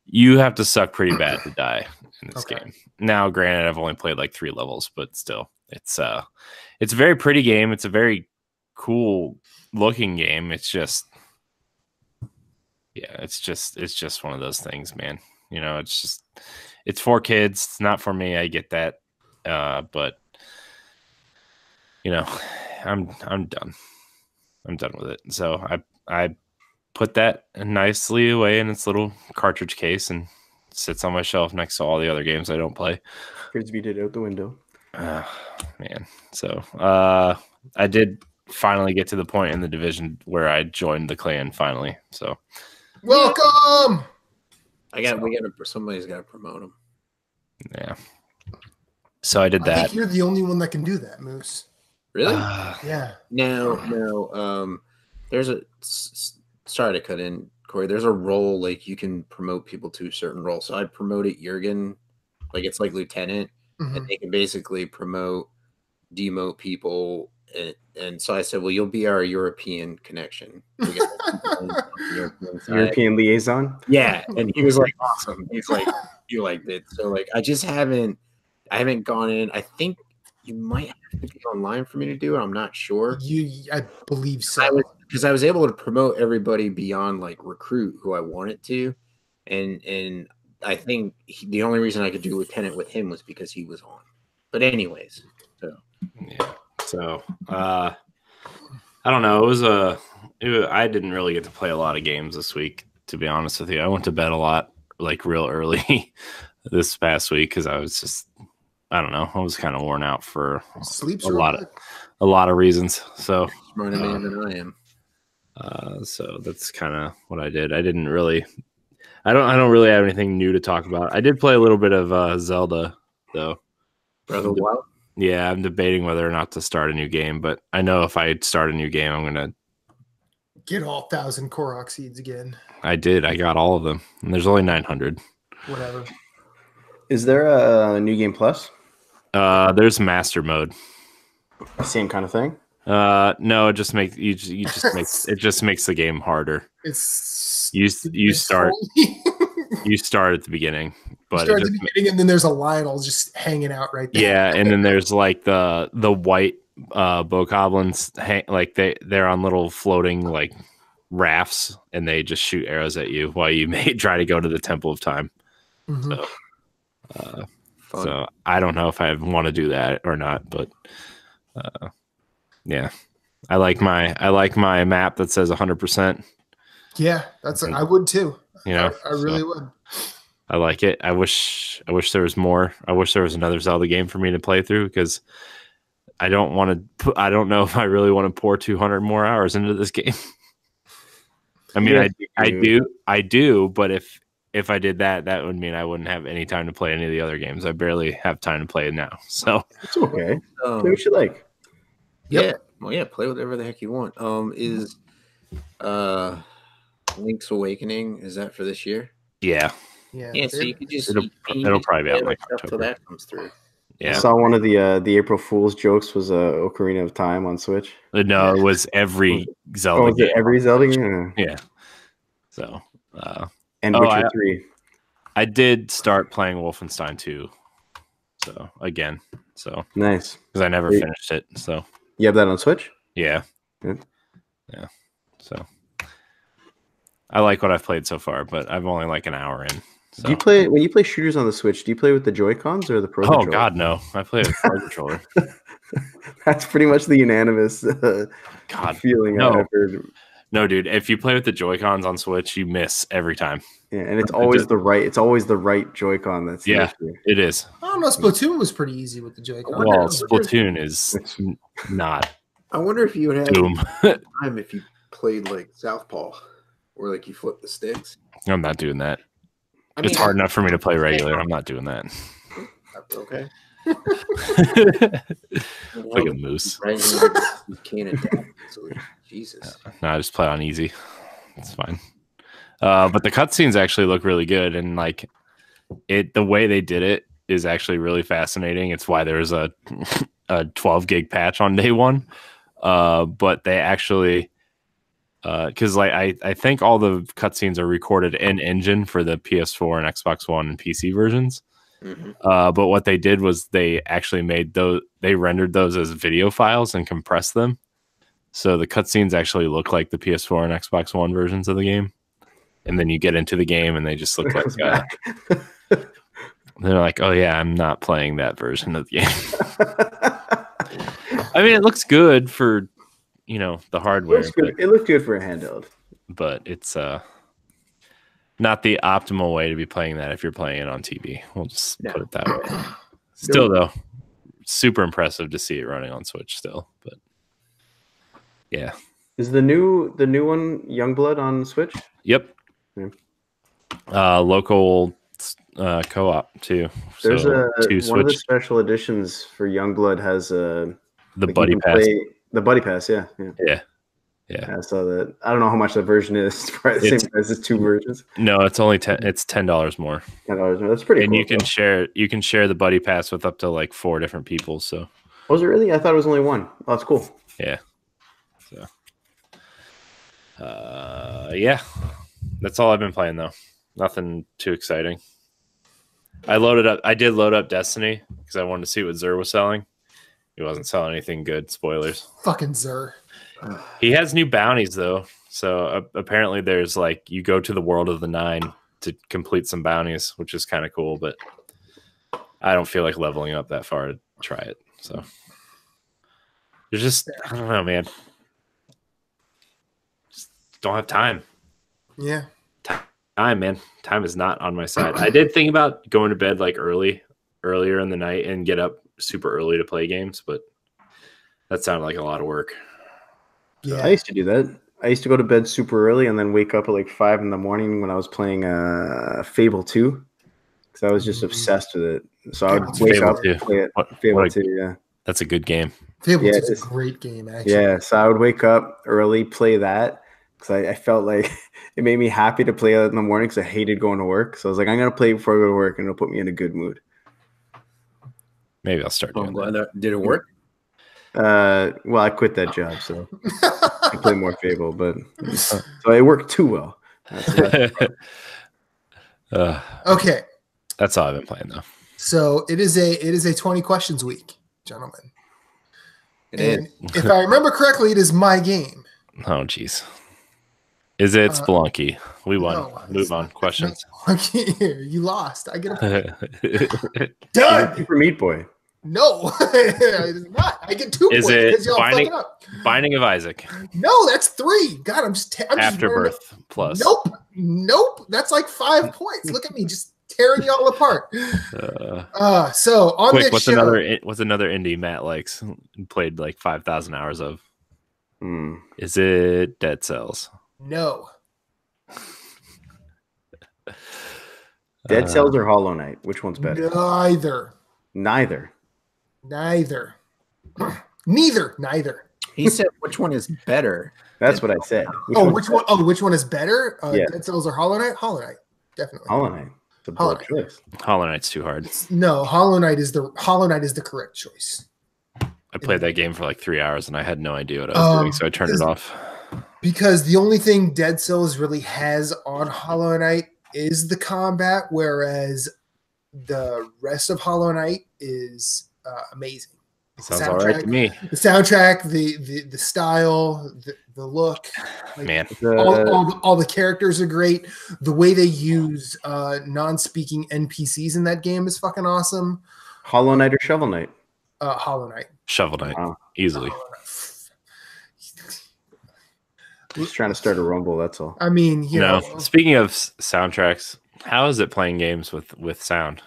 S3: You have to suck pretty bad to die in this game. Now, granted, I've only played 3 levels, but still, it's a very pretty game. It's a very cool looking game. It's just, yeah, it's just one of those things, man. It's for kids. It's not for me. I get that, but I'm done. I'm done with it. So I put that nicely away in its little cartridge case and sits on my shelf next to all the other games I don't play.
S2: Frisbeed it out the window.
S3: Man. So I did finally get to the point in the Division where I joined the clan finally. So
S1: welcome.
S4: Somebody's got to promote him.
S3: Yeah. So I did that.
S1: I think you're the only one that can do that, Moose.
S4: Really?
S1: Yeah.
S4: No. sorry to cut in, Corey. There's a role like you can promote people to a certain role. So I promoted Jurgen, like it's like lieutenant, and they can basically demote people. And so I said, well, you'll be our European connection.
S2: European liaison.
S4: Yeah, and he was like, awesome. He's like, you liked it. So like, I haven't gone in. I think you might have to be online for me to do it. I'm not sure.
S1: I believe so.
S4: Because I was able to promote everybody beyond like recruit who I wanted to, and I think the only reason I could do lieutenant with him was because he was on. But anyways, so
S3: yeah. So I don't know. I didn't really get to play a lot of games this week, to be honest with you. I went to bed a lot, like real early this past week because I was just, I don't know, I was kind of worn out for a lot of reasons. So
S4: smarter man than I am.
S3: So that's kind of what I did. I don't really have anything new to talk about. I did play a little bit of Zelda though.
S4: Breath of the Wild.
S3: Yeah, I'm debating whether or not to start a new game, but I know if I start a new game, I'm gonna
S1: get all 1,000 Korok seeds again.
S3: I did. I got all of them, and there's only 900.
S1: Whatever.
S2: Is there a new game plus?
S3: There's master mode.
S2: Same kind of thing.
S3: No, it just makes it just makes the game harder. You start at the beginning, but
S1: at the beginning, and then there's a Lionel just hanging out right there.
S3: Yeah, and then there's like the white bokoblins like they're on little floating like rafts, and they just shoot arrows at you while you may try to go to the Temple of Time. So I don't know if I want to do that or not, but yeah, I like my map that says 100%.
S1: Yeah, I would too.
S3: You know,
S1: I really would.
S3: I like it. I wish there was more. I wish there was another Zelda game for me to play through because I don't know if I really want to pour 200 more hours into this game. I mean, yeah, I do, but if I did that, that would mean I wouldn't have any time to play any of the other games. I barely have time to play it now. So
S2: it's okay. Play what you like.
S4: Yeah. Well, yeah, play whatever the heck you want. Is Link's Awakening, is that for this year?
S3: Yeah.
S4: Yeah, so you could just
S3: it'll probably be out like October
S4: till that comes through.
S3: Yeah.
S2: I saw one of the April Fool's jokes was Ocarina of Time on Switch.
S3: No, it was every Zelda game.
S2: Every Zelda game?
S3: Yeah. So
S2: and Witcher 3.
S3: I did start playing Wolfenstein 2. So again. So
S2: nice.
S3: Because I never finished it. So
S2: you have that on Switch?
S3: Yeah.
S2: Good.
S3: Yeah. So I like what I've played so far, but I'm only like an hour in. So.
S2: Do you play when you play shooters on the Switch? Do you play with the Joy-Cons or the Pro controller?
S3: God, no! I play with the Pro controller.
S2: That's pretty much the unanimous feeling I've heard.
S3: No, dude. If you play with the Joy-Cons on Switch, you miss every time.
S2: Yeah, and it's always the right Joy-Con. That's the issue.
S3: It is.
S1: I don't know. Splatoon was pretty easy with the Joy-Con.
S3: Well, Splatoon is not.
S4: I wonder if you would have time if you played like Southpaw, where like you flip the sticks.
S3: I'm not doing that. It's hard enough for me to play regular. I'm not doing that.
S4: Okay.
S3: Like a moose.
S4: You can't adapt. Jesus.
S3: No, I just play on easy. It's fine. But the cutscenes actually look really good, and like the way they did it is actually really fascinating. It's why there was a 12 gig patch on day one. But they actually. Because like I think all the cutscenes are recorded in engine for the PS4 and Xbox One and PC versions. Mm-hmm. But what they did was they actually rendered those as video files and compressed them. So the cutscenes actually look like the PS4 and Xbox One versions of the game. And then you get into the game and they just look like they're like, oh yeah, I'm not playing that version of the game. I mean, it looks good for the hardware.
S2: It looked good for a handheld,
S3: but it's not the optimal way to be playing that if you're playing it on TV. We'll just put it that way. Still, though, super impressive to see it running on Switch still. But yeah,
S2: is the new one Youngblood on Switch?
S3: Yep. Yeah. Local co-op too.
S2: There's one of the special editions for Youngblood has
S3: the Buddy Pass.
S2: The Buddy Pass, yeah.
S3: Yeah.
S2: I saw that. I don't know how much the version is. It's probably the same price as 2 versions.
S3: No, it's only it's $10 more.
S2: $10 more. That's pretty
S3: And
S2: cool.
S3: you can share the buddy pass with up to like 4 different people. So
S2: was it really? I thought it was only 1. Oh, that's cool.
S3: yeah. So yeah. That's all I've been playing though. Nothing too exciting. I did load up Destiny because I wanted to see what Xur was selling. He wasn't selling anything good. Spoilers.
S1: Fucking Xur.
S3: He has new bounties though. So apparently there's like you go to the world of the 9 to complete some bounties, which is kind of cool, but I don't feel like leveling up that far to try it. So there's just I don't know, man. Just don't have time.
S1: Yeah.
S3: Time, man. Time is not on my side. I did think about going to bed like earlier in the night and get up super early to play games, but that sounded like a lot of work.
S1: Yeah.
S2: I used to do that. I used to go to bed super early and then wake up at like 5 in the morning when I was playing Fable 2 because I was just obsessed with it. So I would wake up and play it. Fable 2, yeah.
S3: That's a good game.
S1: Fable 2 is a great game, actually.
S2: Yeah, so I would wake up early, play that because I felt like it made me happy to play it in the morning because I hated going to work. So I was like, I'm going to play before I go to work and it'll put me in a good mood.
S3: Maybe I'll start doing that.
S4: Did it work?
S2: Well, I quit that job, so I play more Fable, but so it worked too well.
S1: Okay.
S3: That's all I've been playing though.
S1: So it is a 20 questions week, gentlemen.
S4: And
S1: if I remember correctly, it is my game.
S3: Oh, jeez. Is it Spelunky? We won.
S1: No,
S3: Move on. Questions.
S1: You lost. I get a done.
S2: Super Meat Boy.
S1: No, it is not. I get 2
S3: Is
S1: points
S3: it
S1: because y'all fucking up.
S3: Binding of Isaac?
S1: No, that's 3. God, I'm just
S3: Afterbirth plus.
S1: Nope. That's like 5 points. Look at me, just tearing y'all apart. So on
S3: quick,
S1: this
S3: what's
S1: show,
S3: what's another indie Matt likes and played like 5,000 hours of? Is it Dead Cells?
S1: No.
S2: Dead Cells or Hollow Knight? Which one's better?
S1: Neither.
S2: Neither.
S1: Neither.
S4: he said, "Which one is better?"
S2: That's what I said.
S1: Which one? Oh, which one is better?
S2: Yeah.
S1: Dead Cells or Hollow Knight? Hollow Knight, definitely.
S2: Hollow Knight. It's a bold choice.
S3: Hollow Knight's too hard.
S1: No, Hollow Knight is the correct choice.
S3: I played that game for like 3 hours and I had no idea what I was doing, so I turned it off.
S1: Because the only thing Dead Cells really has on Hollow Knight is the combat, whereas the rest of Hollow Knight is amazing.
S3: Sounds all right to me.
S1: The soundtrack, the style, the look, like,
S3: man.
S1: All the characters are great. The way they use non-speaking NPCs in that game is fucking awesome.
S2: Hollow Knight or Shovel Knight?
S1: Hollow Knight.
S3: Shovel Knight, easily.
S2: Just trying to start a rumble. That's all.
S1: I mean, you know.
S3: Speaking of soundtracks, how is it playing games with sound?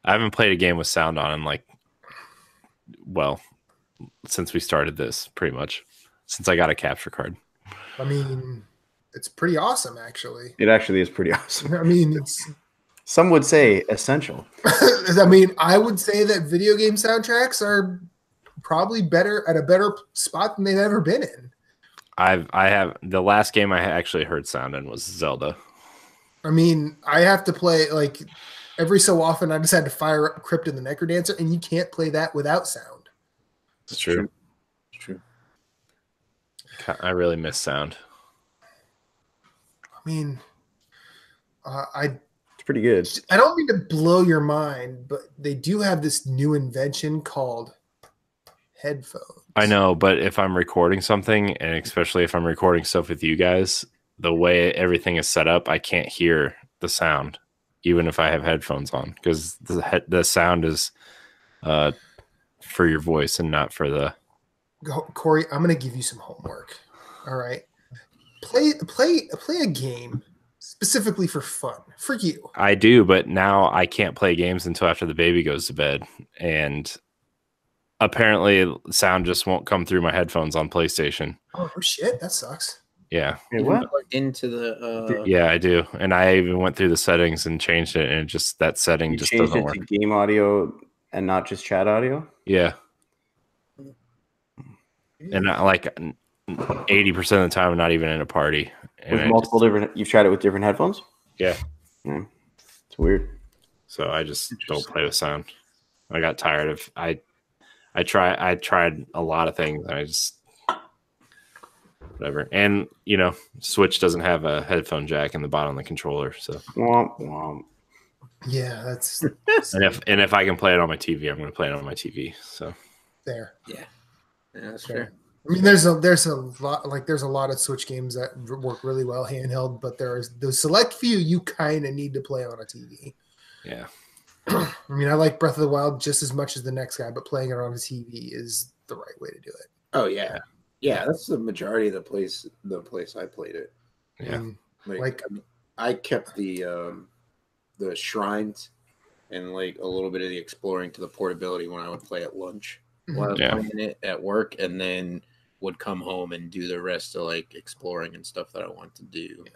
S3: I haven't played a game with sound on in since we started this, pretty much. Since I got a capture card.
S1: I mean, it's pretty awesome, actually.
S2: It actually is pretty awesome.
S1: I mean, it's.
S2: Some would say essential.
S1: I mean, I would say that video game soundtracks are probably at a better spot than they've ever been in.
S3: I have the last game I actually heard sound in was Zelda.
S1: I mean, I have to play like every so often. I just had to fire up Crypt of the Necrodancer, and you can't play that without sound.
S3: It's true. It's true. I really miss sound.
S1: I mean,
S2: it's pretty good.
S1: I don't mean to blow your mind, but they do have this new invention called headphones.
S3: I know, but if I'm recording something, and especially if I'm recording stuff with you guys, the way everything is set up, I can't hear the sound, even if I have headphones on, because the sound is for your voice and not for the.
S1: Corey, I'm going to give you some homework. All right, play a game specifically for fun for you.
S3: I do, but now I can't play games until after the baby goes to bed, and apparently sound just won't come through my headphones on PlayStation.
S1: Oh shit, that sucks.
S3: Yeah.
S4: What? Into the
S3: yeah, I do. And I even went through the settings and changed it, and that setting
S2: you
S3: just
S2: changed
S3: doesn't
S2: it
S3: work.
S2: to game audio and not just chat audio?
S3: Yeah. And 80% of the time, I'm not even in a party.
S2: With multiple different, you've tried it with different headphones?
S3: Yeah.
S2: It's weird.
S3: So I just don't play with sound. I got tired of I tried a lot of things. I just whatever. And Switch doesn't have a headphone jack in the bottom of the controller. So
S2: Womp, womp.
S1: Yeah, that's
S3: and if I can play it on my TV, I'm going to play it on my TV. So
S1: there.
S4: Yeah, that's fair.
S1: I mean, there's a lot of Switch games that work really well handheld, but there's the select few you kind of need to play on a TV.
S3: Yeah.
S1: I mean, I like Breath of the Wild just as much as the next guy, but playing it on a TV is the right way to do it.
S4: Oh yeah, yeah. That's the majority of the place I played it.
S3: Yeah.
S4: I kept the shrines and like a little bit of the exploring to the portability when I would play at lunch while I was playing it at work, and then would come home and do the rest of like exploring and stuff that I want to do. Yeah.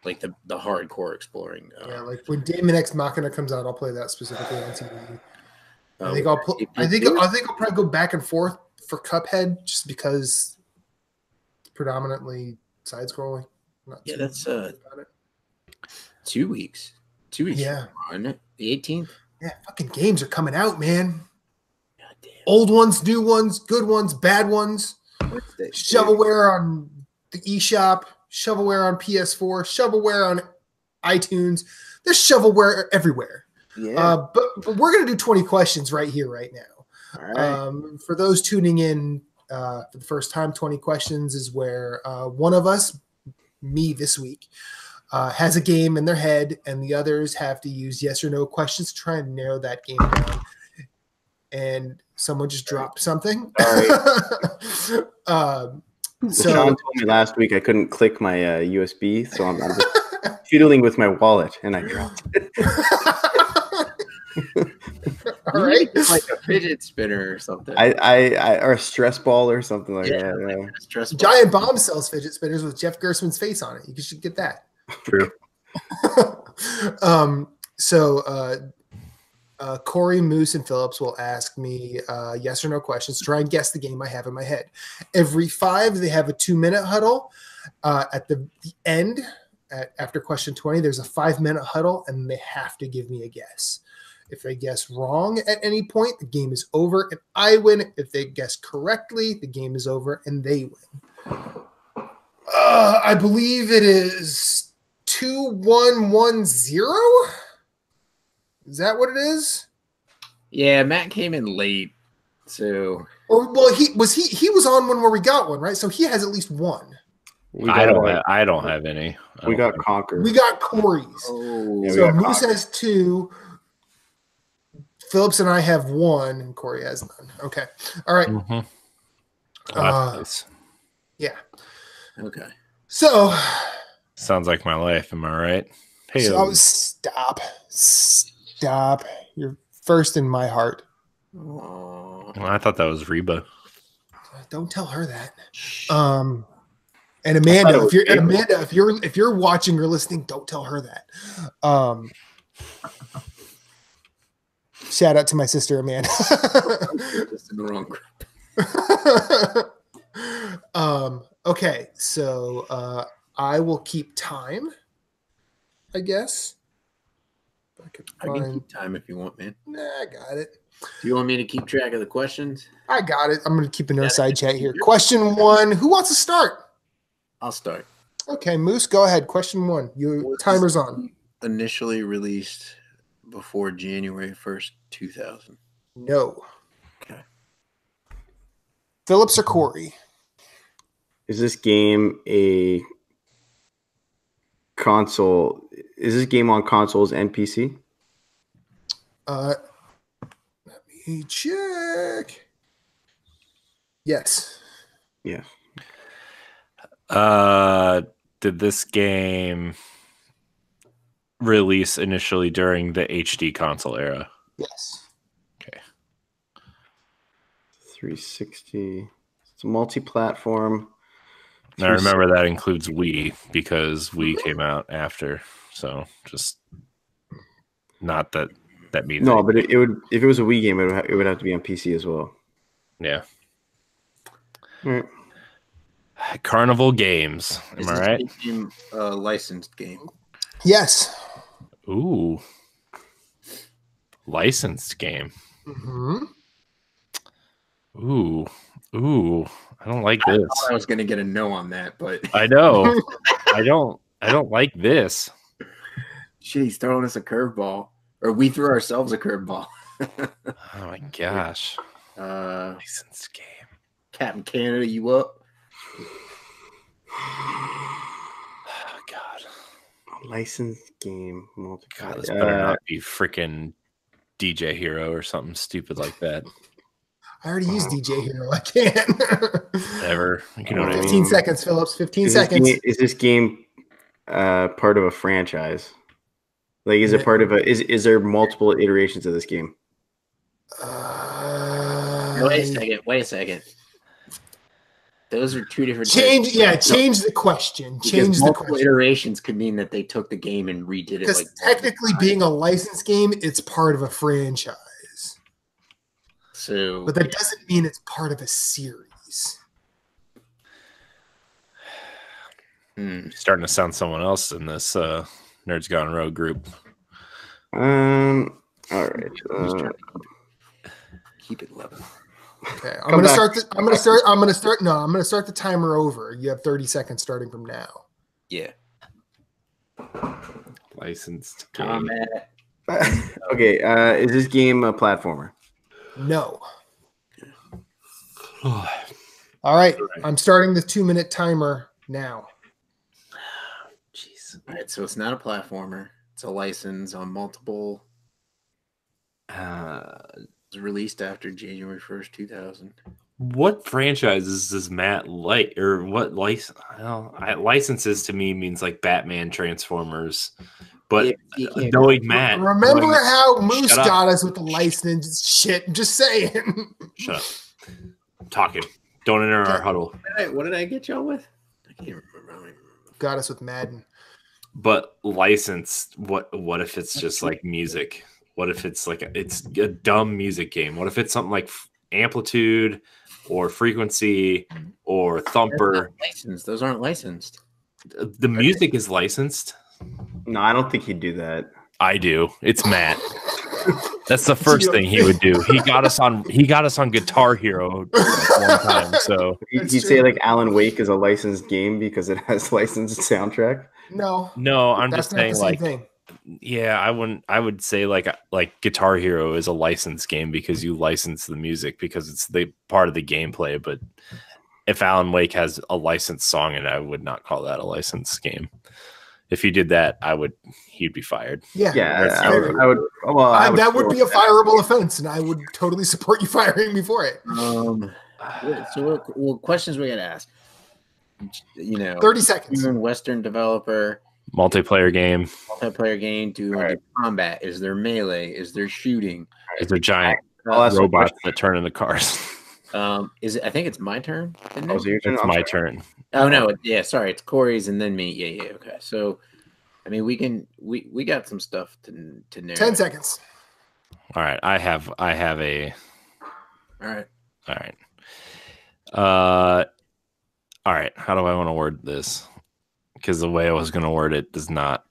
S4: Like the hardcore exploring.
S1: Like when Daemon X Machina comes out, I'll play that specifically on TV. I think I'll probably go back and forth for Cuphead just because it's predominantly side scrolling.
S4: That's 2 weeks. 2 weeks.
S1: Yeah.
S4: Isn't it? The 18th.
S1: Yeah, fucking games are coming out, man. God damn. Old ones, new ones, good ones, bad ones. Shovelware on the eShop. Shovelware on PS4, shovelware on iTunes. There's shovelware everywhere. Yeah. But we're going to do 20 questions right here, right now.
S4: All right.
S1: For those tuning in for the first time, 20 questions is where one of us, me this week, has a game in their head, and the others have to use yes or no questions to try and narrow that game down. And someone just dropped something.
S2: So Sean told me last week I couldn't click my USB, so I'm just fiddling with my wallet, and I dropped it.
S1: All right,
S4: like a fidget spinner or something.
S2: Or a stress ball or something like that.
S4: Like stress ball.
S1: Giant Bomb sells fidget spinners with Jeff Gerstmann's face on it. You should get that.
S2: True.
S1: Corey, Moose, and Phillips will ask me yes or no questions to try and guess the game I have in my head. Every 5, they have a 2-minute huddle. At the end, after question 20, there's a 5-minute huddle, and they have to give me a guess. If they guess wrong at any point, the game is over, and I win. If they guess correctly, the game is over, and they win. I believe it is 2-1-1-0. Is that what it is?
S4: Yeah, Matt came in late, so.
S1: He was on one where we got one, right? So he has at least one.
S3: I don't have any.
S2: We got Conquer.
S1: We got Corey's.
S4: Oh,
S1: yeah, so Moose has 2. Phillips and I have 1, and Corey has none. Okay. All right.
S3: Mm-hmm.
S1: Yeah.
S4: Okay.
S1: So.
S3: Sounds like my life. Am I right? Hey.
S1: So Stop. You're first in my heart.
S3: Well, I thought that was Reba.
S1: Don't tell her that. And Amanda, if you're watching or listening, don't tell her that. Shout out to my sister Amanda.
S4: Just in the wrong group.
S1: Okay, so I will keep time, I guess.
S4: I can keep time if you want, man.
S1: Nah, I got it.
S4: Do you want me to keep track of the questions?
S1: I got it. I'm going to keep a no side chat here. Question 1. Who wants to start?
S4: I'll start.
S1: Okay, Moose, go ahead. Question 1. Your timer's on.
S4: Initially released before January 1st, 2000.
S1: No.
S4: Okay.
S1: Phillips or Corey?
S2: Is this game a console? Is this game on consoles and PC?
S1: Let me check. Yes.
S2: Yeah.
S3: Did this game release initially during the HD console era?
S1: Yes.
S3: Okay.
S2: 360. It's a multi-platform.
S3: I remember that includes Wii because Wii came out after. So just not that means
S2: no,
S3: anything.
S2: but it would, if it was a Wii game, it would have to be on PC as well.
S3: Yeah.
S2: Right.
S3: Carnival Games. Am
S4: Is
S3: I
S4: this
S3: right?
S4: game a licensed game?
S1: Yes.
S3: Ooh. Licensed game.
S1: Mm-hmm.
S3: Ooh. I don't like
S4: I
S3: this.
S4: thought I was gonna get a no on that, but
S3: I know. I don't like this.
S4: shit, he's throwing us a curveball, or we threw ourselves a curveball.
S3: Oh my gosh.
S4: Uh,
S3: Licensed game.
S4: Captain Canada, you up?
S3: Oh god.
S2: Licensed game.
S3: God, this better not be freaking DJ Hero or something stupid like that.
S1: I already used DJ Hero. I can't.
S3: Whatever. You know what I
S1: 15
S3: mean?
S1: seconds, Phillips. 15
S2: Is
S1: seconds.
S2: Is this game part of a franchise? Like, is it part of a? Is there multiple iterations of this game?
S4: Wait a second. Those are two different
S1: Change the question. Change the
S4: multiple
S1: question.
S4: iterations could mean that they took the game and redid it.
S1: Because
S4: Like
S1: technically, being a licensed game, it's part of a franchise.
S4: so,
S1: But that doesn't mean it's part of a series.
S3: Starting to sound someone else in this Nerds Gone Rogue group.
S2: All right.
S4: keep it level.
S1: Okay, I'm gonna start the timer over. You have 30 seconds starting from now.
S4: Yeah.
S3: Licensed game.
S4: Combat.
S2: Okay. Is this game a platformer?
S1: No. All right, I'm starting the 2-minute timer now.
S4: Jeez. All right, so it's not a platformer. It's a license on multiple. It was released after January 1st, 2000.
S3: What franchises does Matt like, or what license? Licenses to me means like Batman, Transformers. But knowing Matt,
S1: remember how Moose
S3: Shut up.
S1: got us with the license shit? I'm just saying.
S3: Shut up. I'm talking. Don't enter our huddle.
S4: What did I get y'all with? I can't remember.
S1: Got us with Madden.
S3: But licensed, what if it's just like music? What if it's like it's a dumb music game? What if it's something like Amplitude or Frequency or Thumper?
S4: Licensed. Those aren't licensed.
S3: The music is licensed.
S2: No, I don't think he'd do that.
S3: I do. It's Matt. That's the first thing he would do. He got us on Guitar Hero one time. So
S2: He'd say like Alan Wake is a licensed game because it has licensed soundtrack.
S1: No,
S3: I'm just saying like
S1: thing.
S3: Yeah, I would say like Guitar Hero is a licensed game because you license the music because it's the part of the gameplay. But if Alan Wake has a licensed song in it, I would not call that a licensed game. If he did that, he'd be fired.
S1: Yeah,
S2: I would. Well,
S1: that would be a fireable offense, and I would totally support you firing me for it.
S4: So what questions we got to ask?
S1: 30 seconds.
S4: Western developer.
S3: Multiplayer game.
S4: Do combat? Is there melee? Is there shooting?
S3: Is there giant robots that turn into cars?
S4: Is it? I think it's my turn.
S3: It's my turn.
S4: Oh no! Yeah, sorry. It's Corey's and then me. Yeah. Okay. So, I mean, we got some stuff to narrate.
S1: 10 seconds.
S3: All right. I have a.
S4: All right.
S3: All right. How do I want to word this? Because the way I was going to word it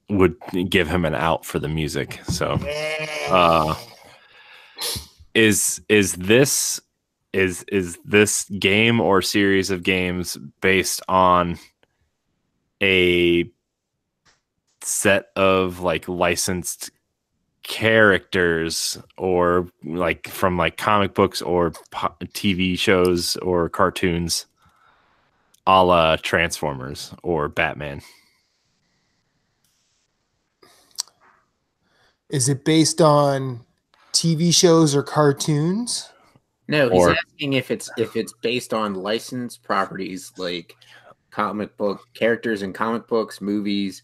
S3: would give him an out for the music. So, is this game or series of games based on a set of like licensed characters or like from like comic books or TV shows or cartoons a la Transformers or Batman?
S1: Is it based on TV shows or cartoons?
S4: No, he's asking if it's based on licensed properties like comic book characters in comic books, movies,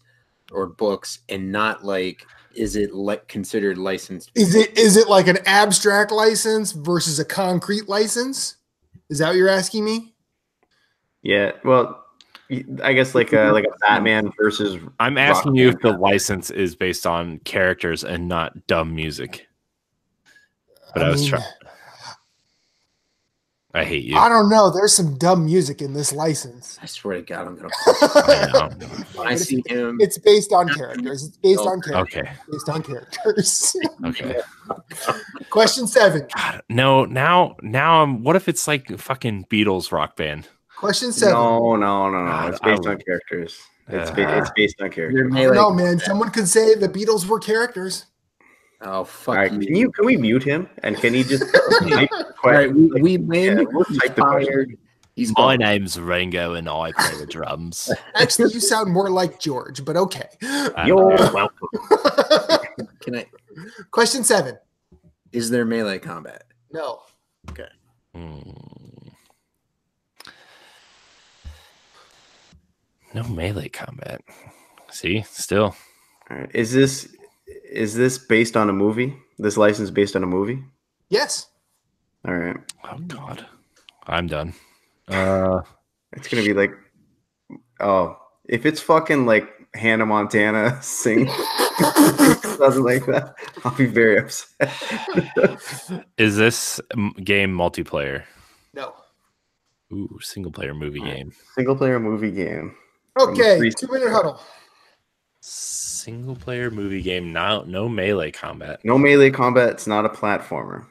S4: or books, and not like is it considered licensed?
S1: Is it like an abstract license versus a concrete license? Is that what you're asking me?
S2: Yeah, well, I guess like a Batman versus.
S3: I'm asking you if the license is based on characters and not dumb music. But I was trying. I hate you.
S1: I don't know. There's some dumb music in this license.
S4: I swear to God, I'm gonna.
S3: I know.
S4: When I see him,
S1: It's based on characters. It's based on characters.
S3: Okay.
S1: Based on characters.
S3: Okay.
S1: Question 7.
S3: God, no, now I'm. What if it's like fucking Beatles rock band?
S1: Question 7.
S2: No.
S3: God,
S2: It's based on characters. It's based on characters.
S1: No, man. Someone could say the Beatles were characters.
S4: Oh fuck!
S2: All right,
S4: you.
S2: can we mute him and can he just?
S4: All right, we win.
S2: we'll
S4: He's
S2: type the question.
S4: fired. He's
S3: My
S4: gone.
S3: name's Ringo and I play the drums.
S1: Actually, you sound more like George, but okay.
S2: You're welcome.
S4: Can I?
S1: Question 7.
S4: Is there melee combat?
S1: No.
S4: Okay.
S3: No melee combat. See, still.
S2: All right. Is this based on a movie? This license based on a movie?
S1: Yes.
S2: All right.
S3: Oh God, I'm done.
S2: It's gonna be like, if it's fucking like Hannah Montana sing something like that, I'll be very upset.
S3: Is this game multiplayer?
S1: No.
S3: Ooh, single player movie game.
S2: Single player movie game.
S1: Okay.
S2: From
S1: 2-minute huddle.
S3: Single player movie game. No melee combat.
S2: No melee combat. It's not a platformer.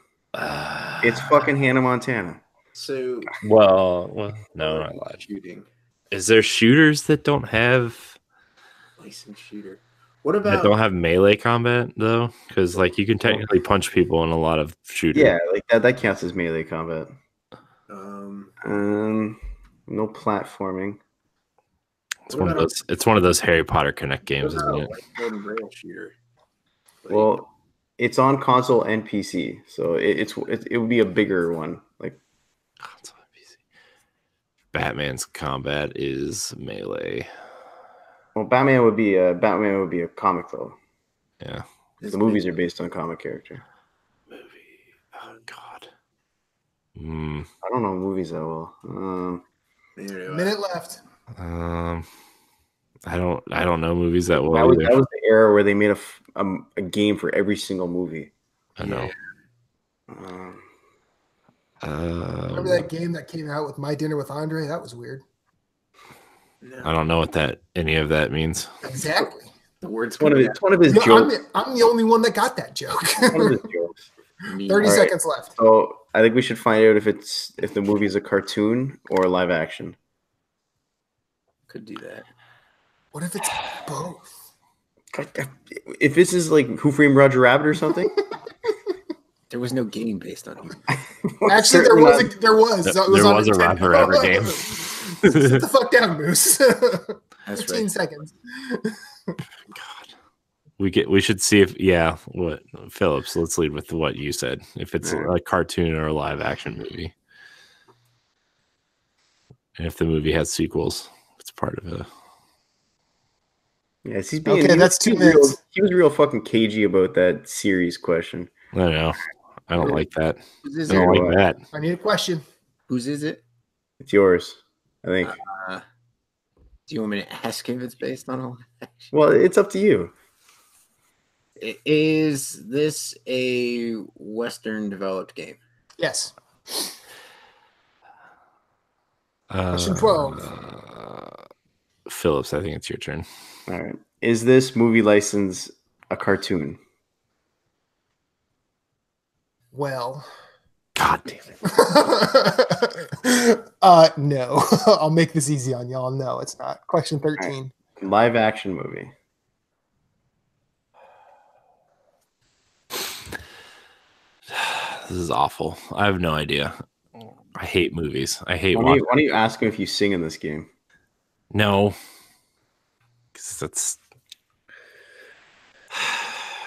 S2: It's fucking Hannah Montana.
S4: So
S3: Well, no, I lied.
S4: shooting
S3: Is there shooters that don't have
S4: licensed shooter. What
S3: that
S4: about?
S3: don't have melee combat though? Because like you can technically punch people in a lot of shooters.
S2: Yeah, like that counts as melee combat.
S4: Um,
S2: No platforming.
S3: It's one of those. It's one of those Harry Potter Connect games,
S4: what
S3: isn't
S4: about
S3: it?
S4: like road and rail shooter? Like,
S2: Well, it's on console and PC, so it would be a bigger one. Like
S3: Console and PC. Batman's combat is melee.
S2: Well, Batman would be a comic though.
S3: Yeah.
S2: The movies are based on comic character.
S3: Movie. Oh God.
S2: I don't know movies that well.
S1: Minute left.
S3: I don't know movies that well.
S2: That was the era where they made a game for every single movie.
S3: I know.
S1: Remember that game that came out with My Dinner with Andre? That was weird.
S3: I don't know what any of that means.
S1: Exactly.
S4: The words.
S2: It's one of his
S1: No,
S2: jokes.
S1: I'm the only one that got that joke.
S2: One of his jokes.
S1: 30
S2: All right.
S1: seconds left.
S2: So I think we should find out if the movie is a cartoon or live action.
S4: Could do that.
S1: What if it's both?
S2: If this is like Who Framed Roger Rabbit or something.
S4: There was no game based on it.
S1: Actually, there was. There was.
S3: There
S1: It was on
S3: was a
S1: Nintendo.
S3: Roger Rabbit game.
S1: Sit the fuck down, Moose.
S4: That's
S1: 15
S4: right.
S1: seconds.
S3: We should see if what Phillips. Let's lead with what you said. If it's a cartoon or a live action movie, and if the movie has sequels, it's part of it.
S2: Yes, he's
S1: Okay, that's 2 minutes.
S2: He was real fucking cagey about that series question.
S3: I know. I don't like that.
S4: Whose is
S3: I don't
S4: it?
S3: like that.
S1: I need a question.
S4: Whose is it?
S2: It's yours, I think.
S4: Do you want me to ask if it's based on a live action?
S2: Well, it's up to you.
S4: Is this a Western developed game?
S1: Yes. Question 12.
S3: Phillips, I think it's your turn.
S2: All right. Is this movie license a cartoon?
S1: Well.
S3: God damn it.
S1: No. I'll make this easy on y'all. No, it's not. Question 13.
S2: Live action movie.
S3: This is awful. I have no idea. I hate movies. I hate
S2: Why don't you ask him if you sing in this game?
S3: No. 'Cause that's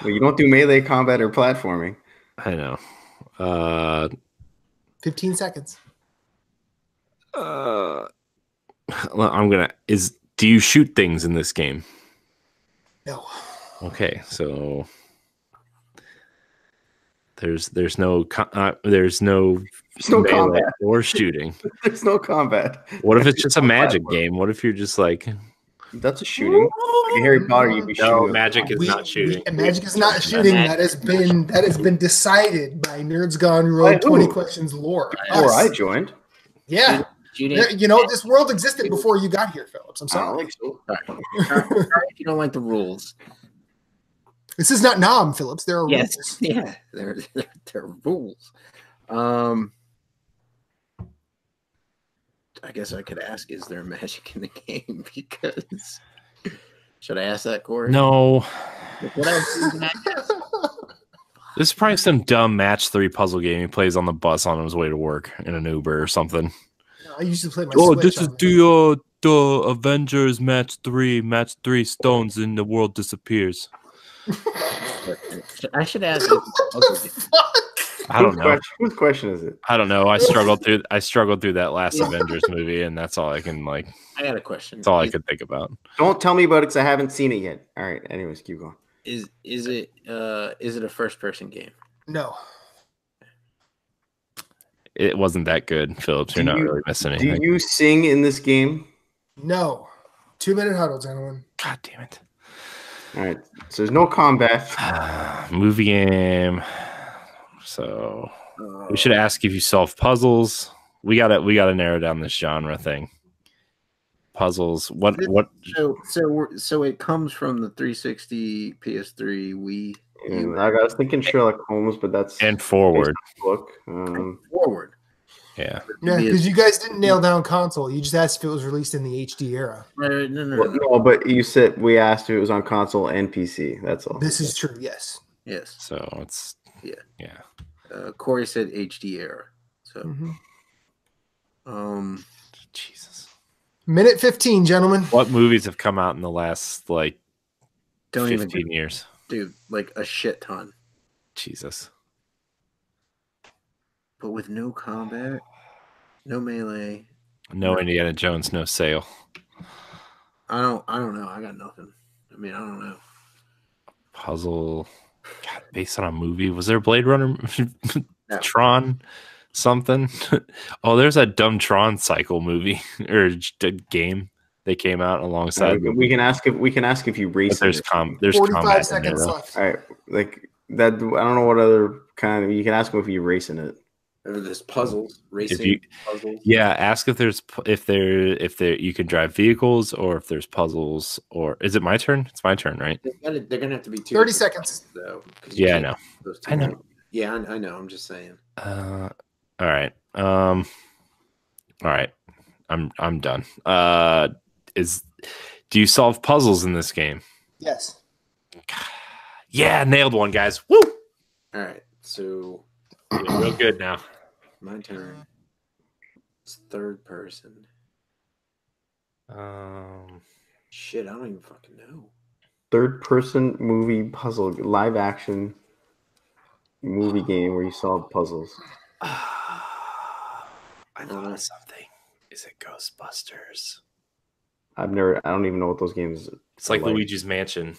S2: Well, you don't do melee combat or platforming.
S3: I know.
S1: 15 seconds.
S3: Well, do you shoot things in this game?
S1: No.
S3: Okay, so there's no melee
S2: combat
S3: or shooting.
S2: There's no combat.
S3: What if it's just a magic game? What if you're just like
S2: That's a shooting. Like Harry Potter, you'd be
S3: No,
S2: shooting.
S3: magic is not shooting.
S1: Magic is not shooting. That has been decided by Nerds Gone
S2: By
S1: Rogue
S2: who?
S1: 20 Questions lore.
S2: Before I
S1: Us.
S2: joined.
S1: Yeah.
S4: Shooting.
S1: You know, this world existed before you got here, Phillips. I'm
S2: I don't
S1: sorry.
S2: think so.
S4: Sorry if you don't like the rules.
S1: This is not Nom, Phillips. There are
S4: Yes,
S1: rules.
S4: yeah, there are rules. I guess I could ask: is there magic in the game? Because should I ask that, Corey?
S3: No.
S4: What else?
S3: This is probably some dumb match 3 puzzle game he plays on the bus on his way to work in an Uber or something.
S1: I used to play my
S3: Oh,
S1: Switch
S3: this is
S1: on
S3: the Avengers match 3 stones and the world disappears.
S4: I should ask. If,
S3: I don't know.
S2: Whose question is it?
S3: I don't know. I struggled through that last Avengers movie, and that's all I can like.
S4: I got a question.
S3: That's all I could think about.
S2: Don't tell me about it because I haven't seen it yet. All right. Anyways, keep going.
S4: Is it a first person game?
S1: No.
S3: It wasn't that good, Phillips. You're not really missing
S2: Do
S3: anything.
S2: you sing in this game?
S1: No. 2-minute huddle, gentlemen.
S3: God damn it.
S2: All right. So there's no combat.
S3: Movie game. So we should ask if you solve puzzles. We gotta narrow down this genre thing. Puzzles. What?
S4: So it comes from the 360, PS3, Wii.
S2: I was thinking Sherlock Holmes, but that's
S3: And forward.
S2: book.
S4: Forward.
S3: Yeah.
S1: Yeah, because you guys didn't nail down console. You just asked if it was released in the HD era.
S4: Right, no.
S2: No, but you said we asked if it was on console and PC. That's all.
S1: This is true, yes.
S4: Yes.
S3: So it's yeah.
S4: Corey said HD era. So
S3: Jesus.
S1: Minute 15, gentlemen.
S3: What movies have come out in the last like
S4: Don't
S3: 15
S4: even
S3: years?
S4: dude, like a shit ton.
S3: Jesus.
S4: But with no combat, no melee.
S3: No Indiana Jones, no sale.
S4: I don't know. I got nothing. I mean, I don't know.
S3: Puzzle. God, based on a movie. Was there Blade Runner?
S4: No.
S3: Tron something? Oh, there's that dumb Tron cycle movie or game. They came out alongside.
S2: We can ask if you race.
S3: There's there's
S1: 45
S3: combat
S1: seconds
S3: in there,
S1: left.
S2: All right, like that. I don't know what other kind of. You can ask them if you race in it.
S4: Or there's puzzles, racing
S3: you-
S4: puzzles.
S3: Yeah, ask if you can drive vehicles or if there's puzzles or is it my turn? It's my turn, right?
S4: They're gonna have to be
S1: 30 seconds.
S4: though.
S3: Yeah, I know. I know.
S4: Yeah, I know. I'm just saying.
S3: All right. All right. I'm done. Do you solve puzzles in this game?
S1: Yes.
S3: Yeah, nailed one, guys. Woo!
S4: All right, so
S3: You're real good now.
S4: my turn. It's third person. Shit, I don't even fucking know.
S2: Third person movie puzzle, live action movie game where you solve puzzles.
S3: I thought of something. Is it Ghostbusters?
S2: I don't even know what those games.
S3: It's like
S2: are
S3: Luigi's Mansion.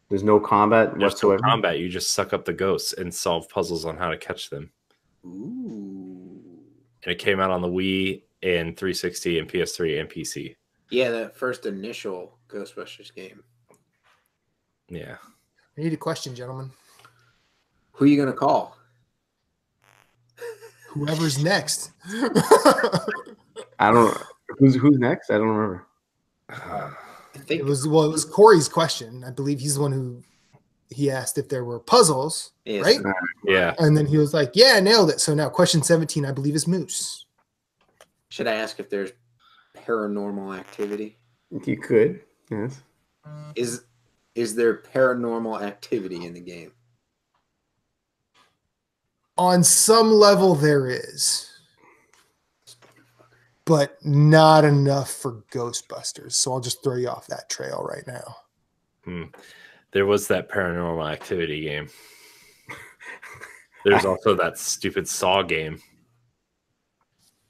S2: There's no combat
S3: There's no
S2: whatsoever.
S3: combat. You just suck up the ghosts and solve puzzles on how to catch them.
S4: Ooh.
S3: And it came out on the Wii and 360 and PS3 and PC.
S4: Yeah, that first initial Ghostbusters game.
S3: Yeah.
S1: I need a question, gentlemen.
S4: Who are you gonna call?
S1: Whoever's next.
S2: I don't. Who's next? I don't remember.
S4: I think
S1: It was Corey's question. I believe he's the one who he asked if there were puzzles,
S4: Yes.
S1: right?
S3: Yeah.
S1: And then he was like, "Yeah, I nailed it." So now question 17, I believe, is Moose.
S4: Should I ask if there's paranormal activity?
S2: You could. Yes.
S4: Is there paranormal activity in the game?
S1: On some level, there is, but not enough for Ghostbusters. So I'll just throw you off that trail right now.
S3: There was that paranormal activity game. There's also that stupid Saw game.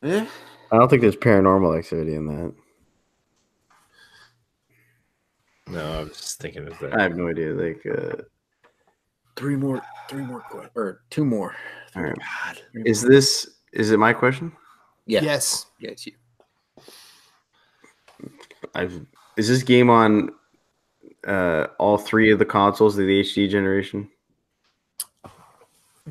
S4: Eh?
S2: I don't think there's paranormal activity in that.
S3: No, I was just thinking of that.
S2: I have no idea. Like,
S4: Two more.
S2: all right.
S3: God.
S2: Is it my question?
S4: Yeah.
S1: Yes.
S4: Yeah, it's you.
S2: Is this game on all three of the consoles of the HD generation?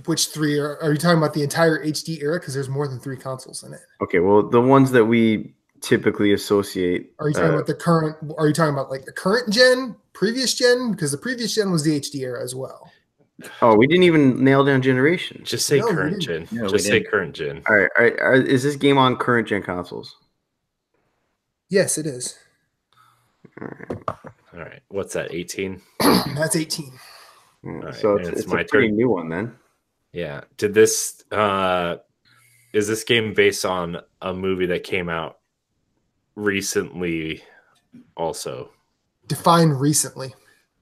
S1: Which three are you talking about? The entire HD era? Because there's more than 3 consoles in it.
S2: Okay, well, the ones that we typically associate.
S1: Are you talking about the current? Are you talking about like the current gen, previous gen? Because the previous gen was the HD era as well.
S2: Oh, we didn't even nail down generation.
S3: Just say
S1: No, we
S3: current
S1: didn't.
S3: gen.
S4: No, we
S3: Just say
S4: didn't.
S3: current gen.
S2: All right. Is this game on current gen consoles?
S1: Yes, it is.
S3: All right. What's that? 18?
S1: That's 18.
S2: Yeah,
S3: right,
S2: so
S3: and
S2: it's
S3: my
S2: a pretty
S3: turn.
S2: new one then.
S3: Yeah. Did this is this game based on a movie that came out recently also?
S1: Define recently.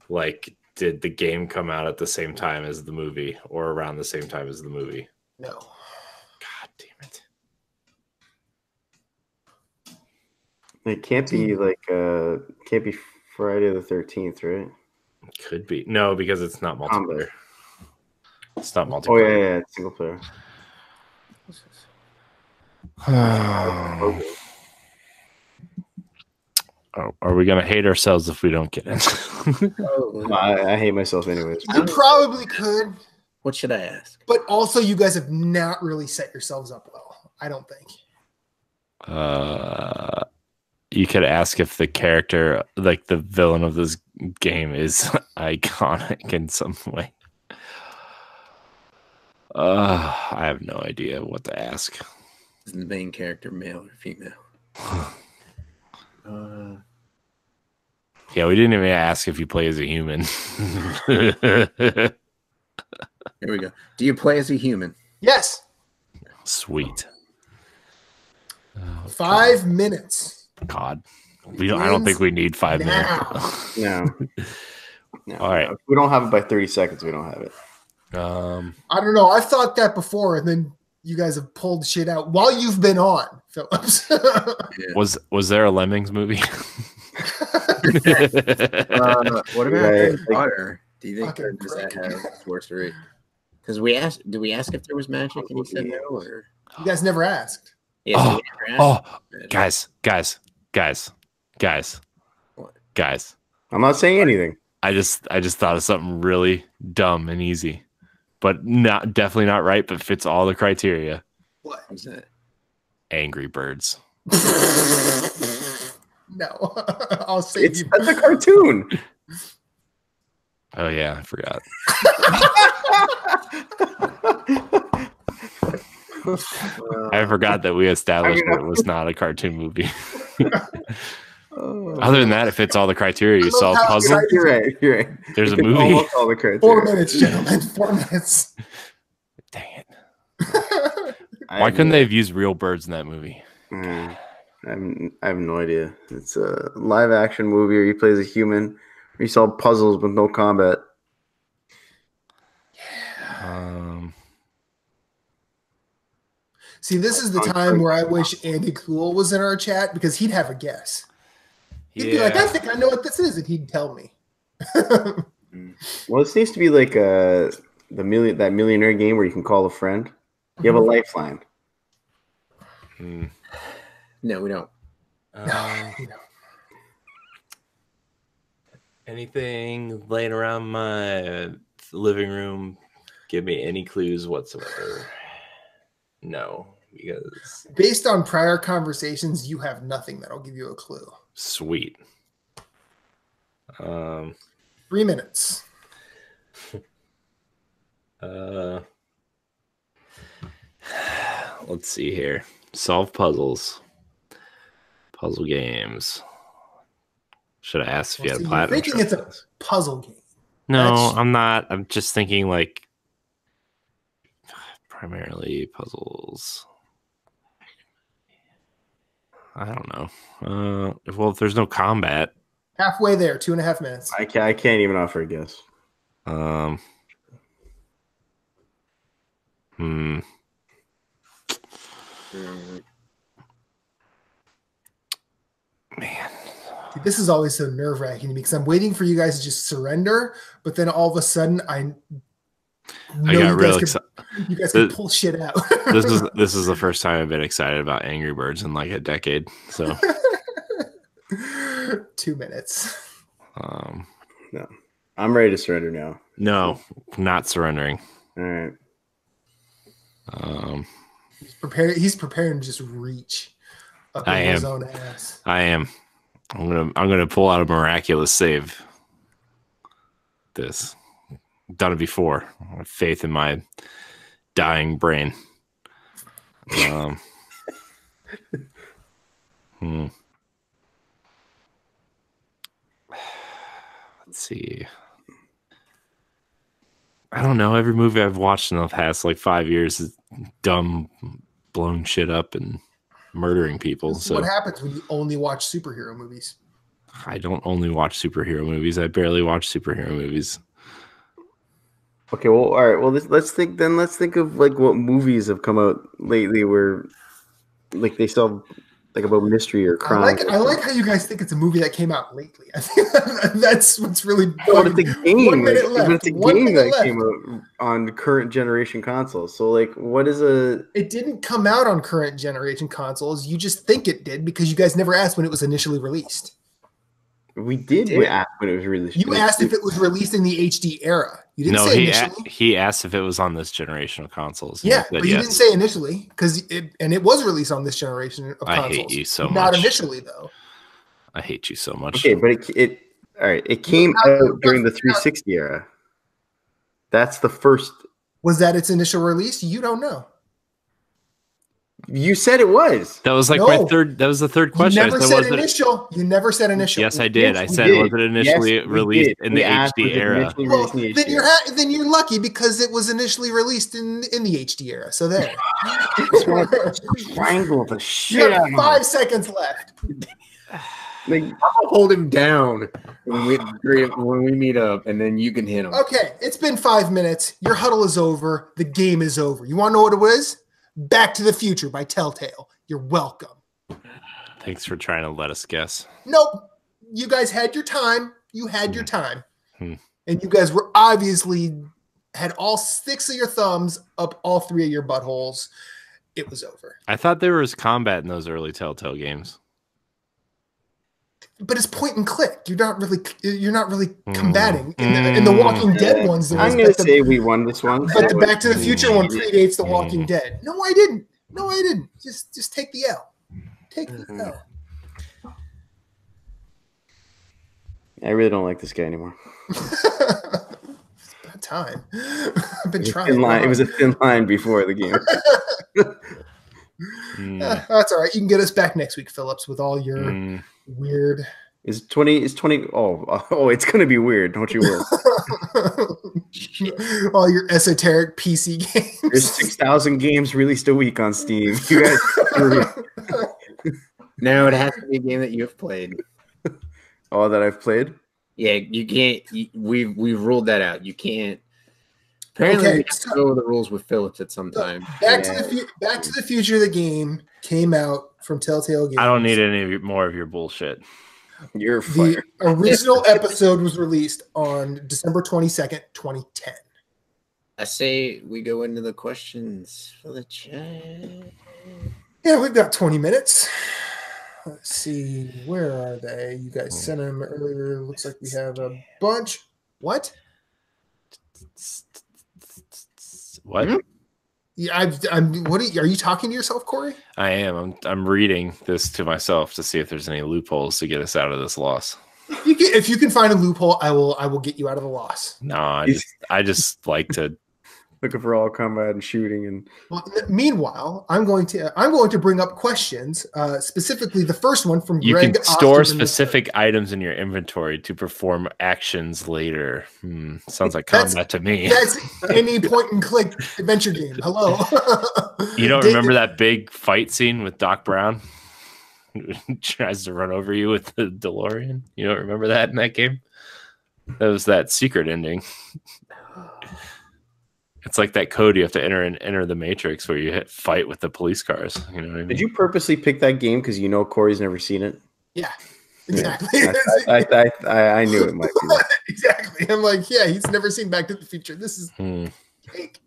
S3: Like, did the game come out at the same time as the movie or around the same time as the movie?
S1: No.
S3: God damn it.
S2: It can't be can't be Friday the 13th, right?
S3: Could be. No, because it's not multiplayer. It's not
S2: Oh
S3: multiplayer.
S2: yeah, it's single player.
S3: Are we gonna hate ourselves if we don't get it?
S2: No, I hate myself anyways.
S1: You probably could,
S4: What should I ask?
S1: but also you guys have not really set yourselves up well. I don't think.
S3: You could ask if the character, like the villain of this game, is iconic in some way. I have no idea what to ask.
S4: Is the main character male or female?
S3: Yeah, we didn't even ask if you play as a human.
S4: Here we go. Do you play as a human?
S1: Yes.
S3: Sweet.
S1: 5 minutes.
S3: God. I don't think we need 5 minutes.
S2: No.
S3: All right.
S2: If we don't have it by 30 seconds, we don't have it.
S1: I don't know. I've thought that before, and then you guys have pulled shit out while you've been on, Phillips.
S3: Was there a Lemmings movie?
S4: What about Harry Potter? Do you think
S1: Fucking
S4: does that
S1: prick.
S4: have sorcery? Because did we ask if there was magic and he said no? Or
S1: You guys never asked.
S4: yes, we never asked.
S3: Guys.
S4: What?
S3: Guys.
S2: I'm not saying anything.
S3: I just thought of something really dumb and easy, but definitely not right, but fits all the criteria.
S1: What?
S4: What's that?
S3: Angry Birds.
S1: No. I'll save you.
S2: That's a cartoon.
S3: Oh yeah, I forgot. I forgot that we established that it was not a cartoon movie. Other than that, it fits all the criteria. You solve puzzle.
S2: You're right.
S3: There's a
S2: It's
S3: movie.
S2: almost all the criteria.
S1: 4 minutes, gentlemen. 4 minutes.
S3: Dang it. Why couldn't they have used real birds in that movie?
S2: I have no idea. It's a live action movie where you play as a human, where you solve puzzles with no combat.
S1: See, this is the time where I wish Andy Cool was in our chat because he'd have a guess. He'd be like, I think I know what this is, and he'd tell me.
S2: Well, this needs to be like that millionaire game where you can call a friend. You have a lifeline.
S4: No, we don't.
S3: Anything laying around my living room? Give me any clues whatsoever. No, because
S1: Based on prior conversations, you have nothing that'll give you a clue.
S3: sweet.
S1: 3 minutes.
S3: Let's see here. Solve puzzles. Puzzle games. Should I ask if you had a
S1: You're
S3: platinum?
S1: thinking it's a puzzle game.
S3: No,
S1: That's-
S3: I'm not. I'm just thinking like primarily puzzles. I don't know. Well, if there's no combat,
S1: Halfway there, 2.5 minutes.
S2: I can't even offer a guess.
S3: Man,
S1: Dude, this is always so nerve-wracking to me because I'm waiting for you guys to just surrender, but then all of a sudden I
S3: got real excited.
S1: You guys can pull shit out.
S3: This is the first time I've been excited about Angry Birds in like a decade. So
S1: 2 minutes.
S2: No. I'm ready to surrender now.
S3: No, not surrendering.
S2: All right.
S1: He's preparing to just reach up in his own ass.
S3: I am. I'm gonna pull out a miraculous save. This. I've done it before. I have faith in my dying brain. Let's see. I don't know. Every movie I've watched in the past like 5 years is dumb, blowing shit up and murdering people.
S1: This is
S3: so
S1: what happens when you only watch superhero movies.
S3: I don't only watch superhero movies. I barely watch superhero movies.
S2: Okay, well, all right. Well, let's think of like what movies have come out lately where like they sell like about mystery or crime.
S1: I like how you guys think it's a movie that came out lately. I think that's what's really.
S2: But it's a game.
S1: 1 minute left.
S2: It's a game that came out on current generation consoles. So, like, what is a?
S1: It didn't come out on current generation consoles. You just think it did because you guys never asked when it was initially released.
S2: We did ask when it was released.
S1: You asked if it was released in the HD era. You didn't say initially.
S3: He asked if it was on this generation of consoles.
S1: Yeah, but you didn't say initially because it was released on this generation of consoles.
S3: I hate you so much.
S1: Not initially though.
S3: I hate you so much.
S2: Okay, but it came out during the 360 era. That's the first.
S1: Was that its initial release? You don't know.
S2: You said it was.
S3: That was like my third. That was the third question.
S1: You never said initial. You never said initial.
S3: Yes, I did. I said was it initially released in the HD era?
S1: Well, then you're lucky because it was initially released in the HD era. So there.
S2: Strangle the shit.
S1: You have 5 seconds left.
S4: Like, I'll hold him down when we meet up, and then you can hit him.
S1: Okay, it's been 5 minutes. Your huddle is over. The game is over. You want to know what it was? Back to the Future by Telltale. You're welcome.
S3: Thanks for trying to let us guess.
S1: Nope. You guys had your time. You had your time. And you guys were obviously had all 6 of your thumbs up all 3 of your buttholes. It was over.
S3: I thought there was combat in those early Telltale games.
S1: But it's point and click. You're not really combating. In the Walking Dead ones,
S2: I'm going to say we won this one.
S1: But the Back to the Future one predates the Walking Dead. No, I didn't. Just take the L. Take the L.
S2: I really don't like this guy anymore.
S1: It's about time. I've been trying.
S2: It was a thin line before the game.
S1: That's all right. You can get us back next week, Phillips, with all your weird.
S2: Is 20? Oh, it's gonna be weird. Don't you worry.
S1: All your esoteric PC games.
S2: There's 6,000 games released a week on Steam. You guys.
S4: No, it has to be a game that you have played.
S2: Oh, that I've played.
S4: Yeah, you can't. We've ruled that out. You can't. Apparently, we have to go over the rules with Phillips at some time.
S1: Back to the Future. The game came out from Telltale Games.
S3: I don't need any more of your bullshit.
S2: You're fired.
S1: The original episode was released on December 22nd, 2010.
S4: I say we go into the questions for the chat.
S1: Yeah, we've got 20 minutes. Let's see. Where are they? You guys sent them earlier. Looks like we have a bunch. What?
S3: What?
S1: Yeah, are you talking to yourself, Corey?
S3: I am. I'm reading this to myself to see if there's any loopholes to get us out of this loss.
S1: If you can find a loophole, I will get you out of the loss.
S3: No, I just like to
S2: looking for all combat and shooting and.
S1: Well, meanwhile, I'm going to bring up questions. Specifically, the first one from
S3: you
S1: Greg.
S3: You can store specific items in your inventory to perform actions later. Sounds like combat to me.
S1: That's any point and click adventure game. Hello.
S3: You don't remember that big fight scene with Doc Brown? He tries to run over you with the DeLorean. You don't remember that in that game? That was that secret ending. It's like that code you have to enter the Matrix where you fight with the police cars. You know what I mean?
S2: Did you purposely pick that game because you know Corey's never seen it?
S1: Yeah, exactly.
S2: Yeah. I knew it might be that.
S1: Exactly. I'm like, yeah, he's never seen Back to the Future. This is cake.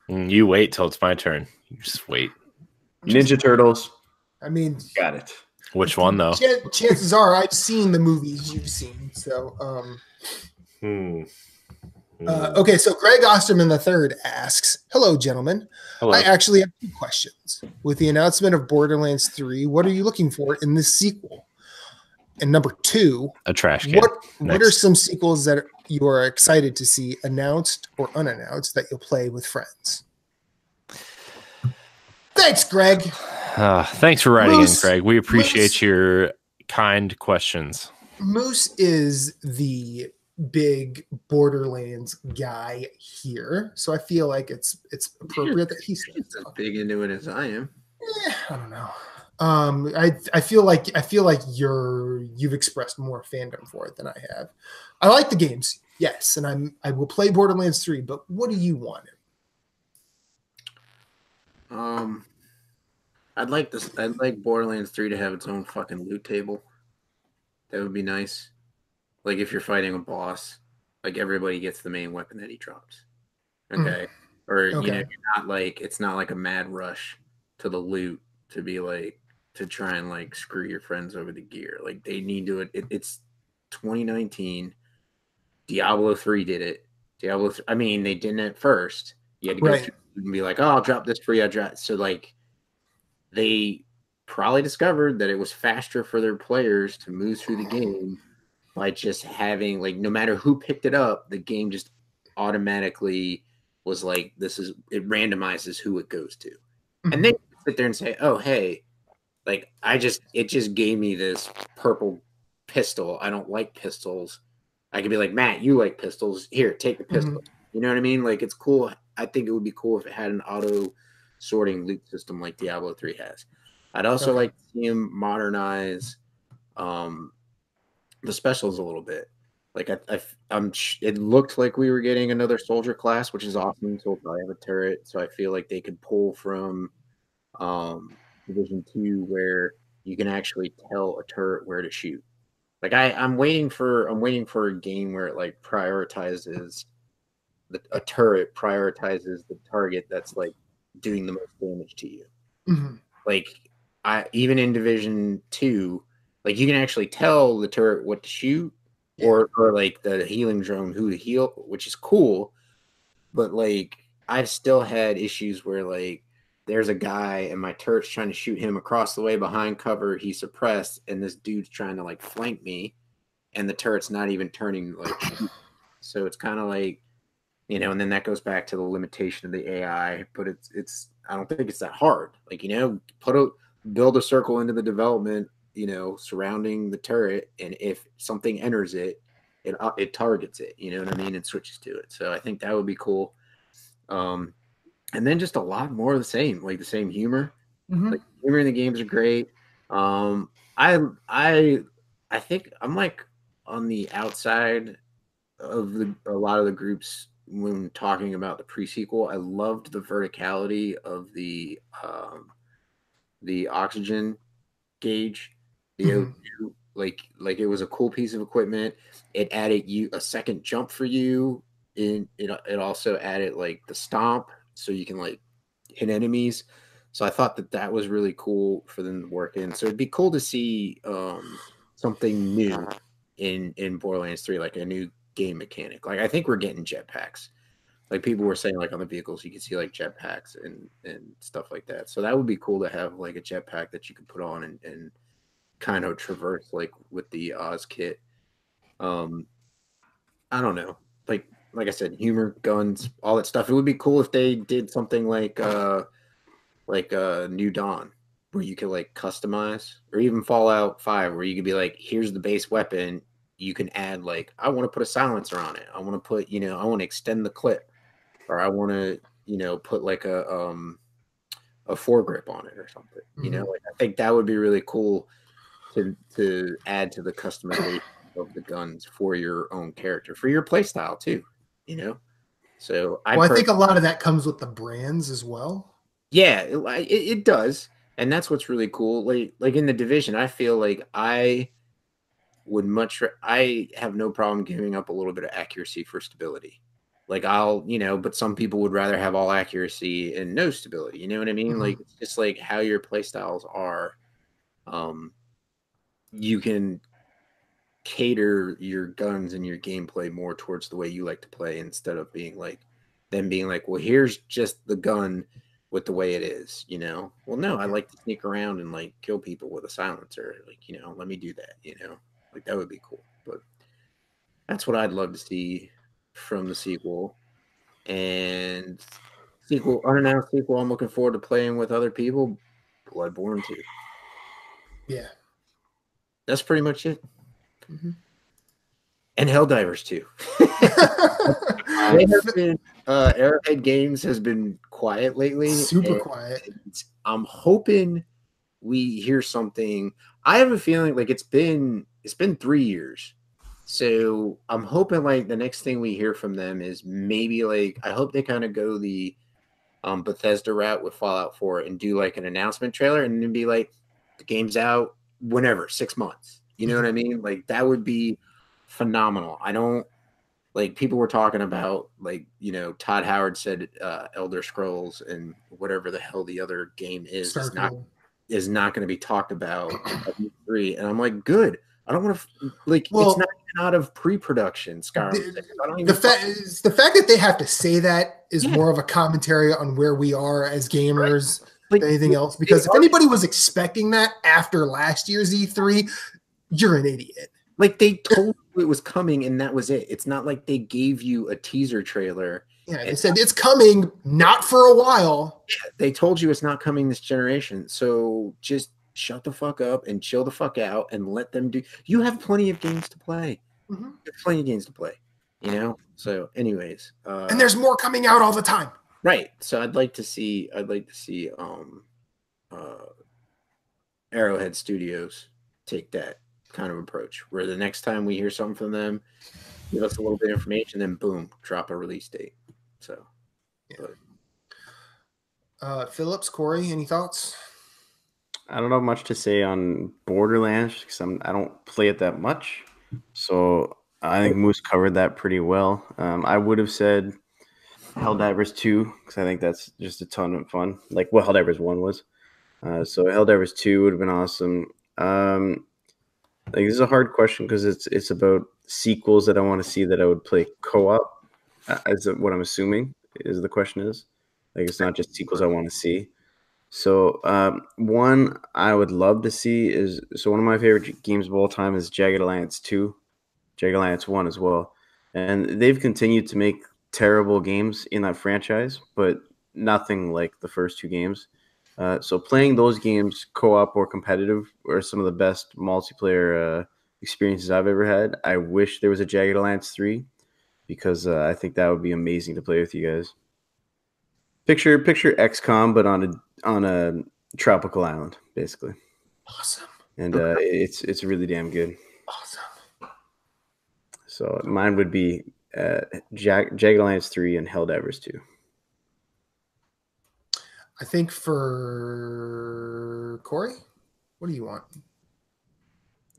S3: You wait till it's my turn. You just wait.
S2: Ninja Turtles.
S1: I mean,
S2: got it.
S3: Which one though?
S1: Chances are I've seen the movies you've seen. So, okay. So Greg Osterman III asks, "Hello, gentlemen.
S3: Hello.
S1: I actually have 2 questions. With the announcement of Borderlands 3, what are you looking for in this sequel? And number 2,
S3: A trash can.
S1: What are some sequels that you are excited to see announced or unannounced that you'll play with friends?" Thanks, Greg.
S3: Thanks for writing in, Craig. We appreciate your kind questions.
S1: Moose is the big Borderlands guy here, so I feel like it's appropriate that he's
S4: as big into it as I am.
S1: I don't know. I feel like you've expressed more fandom for it than I have. I like the games, yes, and I will play Borderlands 3, but what do you want?
S4: I'd like Borderlands 3 to have its own fucking loot table. That would be nice. Like if you're fighting a boss, like everybody gets the main weapon that he drops. Okay. Or you know, it's not like a mad rush to the loot to be like to try and like screw your friends over the gear. Like they need to it's 2019. Diablo 3 did it. I mean, they didn't at first. You had to go through and be like, "Oh, I'll drop this for you." So like they probably discovered that it was faster for their players to move through the game by just having like no matter who picked it up, the game just automatically was like it randomizes who it goes to. And they sit there and say, "Oh, hey, like it just gave me this purple pistol. I don't like pistols." I could be like, "Matt, you like pistols. Here, take the pistol." You know what I mean? Like it's cool. I think it would be cool if it had an auto sorting loot system like Diablo 3 has. I'd also like to see him modernize the specials a little bit. Like it looked like we were getting another soldier class, which is awesome. So we'll probably have a turret. So I feel like they could pull from Division 2 where you can actually tell a turret where to shoot. Like I'm waiting for a game where it like prioritizes a turret prioritizes the target that's like doing the most damage to you. Like even in Division 2, like you can actually tell the turret what to shoot or like the healing drone who to heal, which is cool. But like I've still had issues where like there's a guy and my turret's trying to shoot him across the way behind cover. He's suppressed and this dude's trying to like flank me and the turret's not even turning like so it's kind of like, you know, and then that goes back to the limitation of the AI, but it's I don't think it's that hard. Like, you know, build a circle into the development, you know, surrounding the turret, and if something enters it, it targets it. You know what I mean? And switches to it. So I think that would be cool. And then just a lot more of the same, like the same humor. Like humor in the games are great. I think I'm like on the outside of a lot of the groups when talking about the pre-sequel. I loved the verticality of the oxygen gauge, the O2. Like it was a cool piece of equipment. It added you a second jump for you. It also added like the stomp, so you can like hit enemies. So I thought that was really cool for them to work in. So it'd be cool to see something new in Borderlands 3, like a new game mechanic. Like I think we're getting jetpacks. Like people were saying, like on the vehicles, you can see like jetpacks and stuff like that. So that would be cool to have like a jetpack that you could put on and kind of traverse like with the Oz kit. I don't know. Like I said, humor, guns, all that stuff. It would be cool if they did something like New Dawn, where you could like customize, or even Fallout 5, where you could be like, here's the base weapon. You can add like, I want to put a silencer on it. I want to put, you know, I want to extend the clip, or I want to, you know, put like a foregrip on it or something. You know, like I think that would be really cool to add to the customization of the guns for your own character, for your play style too. You know, so
S1: I think a lot of that comes with the brands as well.
S4: Yeah, it does, and that's what's really cool. Like in the Division, I feel like I have no problem giving up a little bit of accuracy for stability. Like but some people would rather have all accuracy and no stability. You know what I mean? Like it's just like how your play styles are. you can cater your guns and your gameplay more towards the way you like to play instead of being like well, here's just the gun with the way it is, you know. Well, no, I like to sneak around and like kill people with a silencer, like, you know, let me do that, you know, like that would be cool. But that's what I'd love to see from the sequel. And unannounced sequel I'm looking forward to playing with other people, Bloodborne 2.
S1: Yeah,
S4: that's pretty much it.
S1: Mm-hmm.
S4: And Helldivers 2. They have been, Arrowhead Games has been quiet lately.
S1: Super quiet.
S4: I'm hoping we hear something. I have a feeling like it's been 3 years. So I'm hoping like the next thing we hear from them is maybe like, I hope they kind of go the Bethesda route with Fallout 4 and do like an announcement trailer and then be like, the game's out whenever, 6 months. You know what I mean? Like that would be phenomenal. I don't like people were talking about like, you know, Todd Howard said Elder Scrolls and whatever the hell the other game is not going to be talked about at E3. And I'm like, good. I don't want to like it's not even out of pre-production. Skyrim.
S1: The fact that they have to say that is more of a commentary on where we are as gamers than anything else. Because if anybody was expecting that after last year's E3, you're an idiot.
S4: Like they told you it was coming and that was it. It's not like they gave you a teaser trailer.
S1: Yeah, they said it's coming, not for a while.
S4: Yeah, they told you it's not coming this generation. So just shut the fuck up and chill the fuck out and let them do. You have plenty of games to play. Mm-hmm. You have plenty of games to play, you know? So anyways.
S1: And there's more coming out all the time.
S4: Right. So I'd like to see Arrowhead Studios take that kind of approach where the next time we hear something from them, give us a little bit of information, then boom, drop a release date. So
S1: Phillips, Corey, any thoughts?
S2: I don't have much to say on Borderlands because I don't play it that much. So I think Moose covered that pretty well. I would have said Helldivers 2 because I think that's just a ton of fun. Like what Helldivers 1 was. So Helldivers 2 would have been awesome. Like this is a hard question because it's about sequels that I want to see that I would play co-op. Is what I'm assuming is the question is. Like it's not just sequels I want to see. So one I would love to see is one of my favorite games of all time is Jagged Alliance 2, Jagged Alliance 1 as well. And they've continued to make terrible games in that franchise, but nothing like the first two games. So playing those games co-op or competitive are some of the best multiplayer experiences I've ever had. I wish there was a Jagged Alliance 3 because I think that would be amazing to play with you guys. Picture XCOM, but on a tropical island, basically.
S1: Awesome.
S2: And it's really damn good.
S1: Awesome.
S2: So mine would be Jagged Alliance 3 and Helldivers 2.
S1: I think for Corey, what do you want?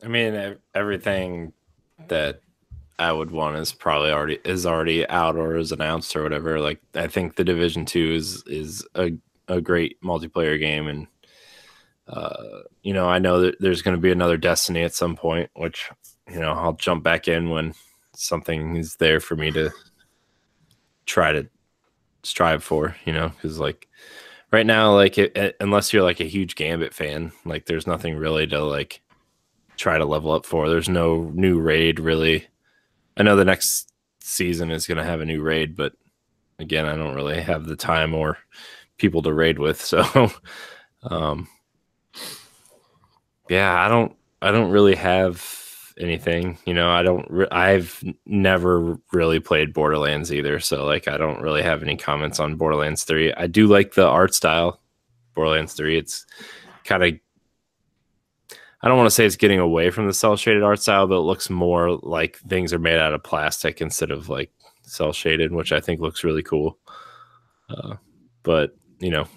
S3: I mean, everything that I would want is probably already out or is announced or whatever. Like I think the Division 2 is a great multiplayer game, and you know, I know that there's going to be another Destiny at some point, which, you know, I'll jump back in when something is there for me to try to strive for, you know, because like right now, like unless you're like a huge Gambit fan, like there's nothing really to like try to level up for. There's no new raid really. I know the next season is going to have a new raid, but again, I don't really have the time or people to raid with. So, yeah, I don't really have anything, you know, I've never really played Borderlands either. So like, I don't really have any comments on Borderlands 3. I do like the art style Borderlands 3. It's kind of, I don't want to say it's getting away from the cell shaded art style, but it looks more like things are made out of plastic instead of like cell shaded, which I think looks really cool. But you know,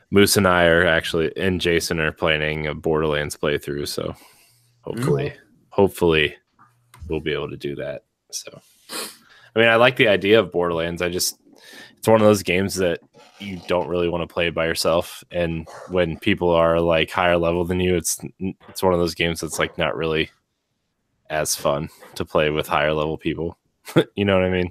S3: Moose and I are actually, and Jason are planning a Borderlands playthrough, so hopefully we'll be able to do that. So, I mean, I like the idea of Borderlands. I just, it's one of those games that you don't really want to play by yourself, and when people are like higher level than you, it's one of those games that's like not really as fun to play with higher level people. You know what I mean?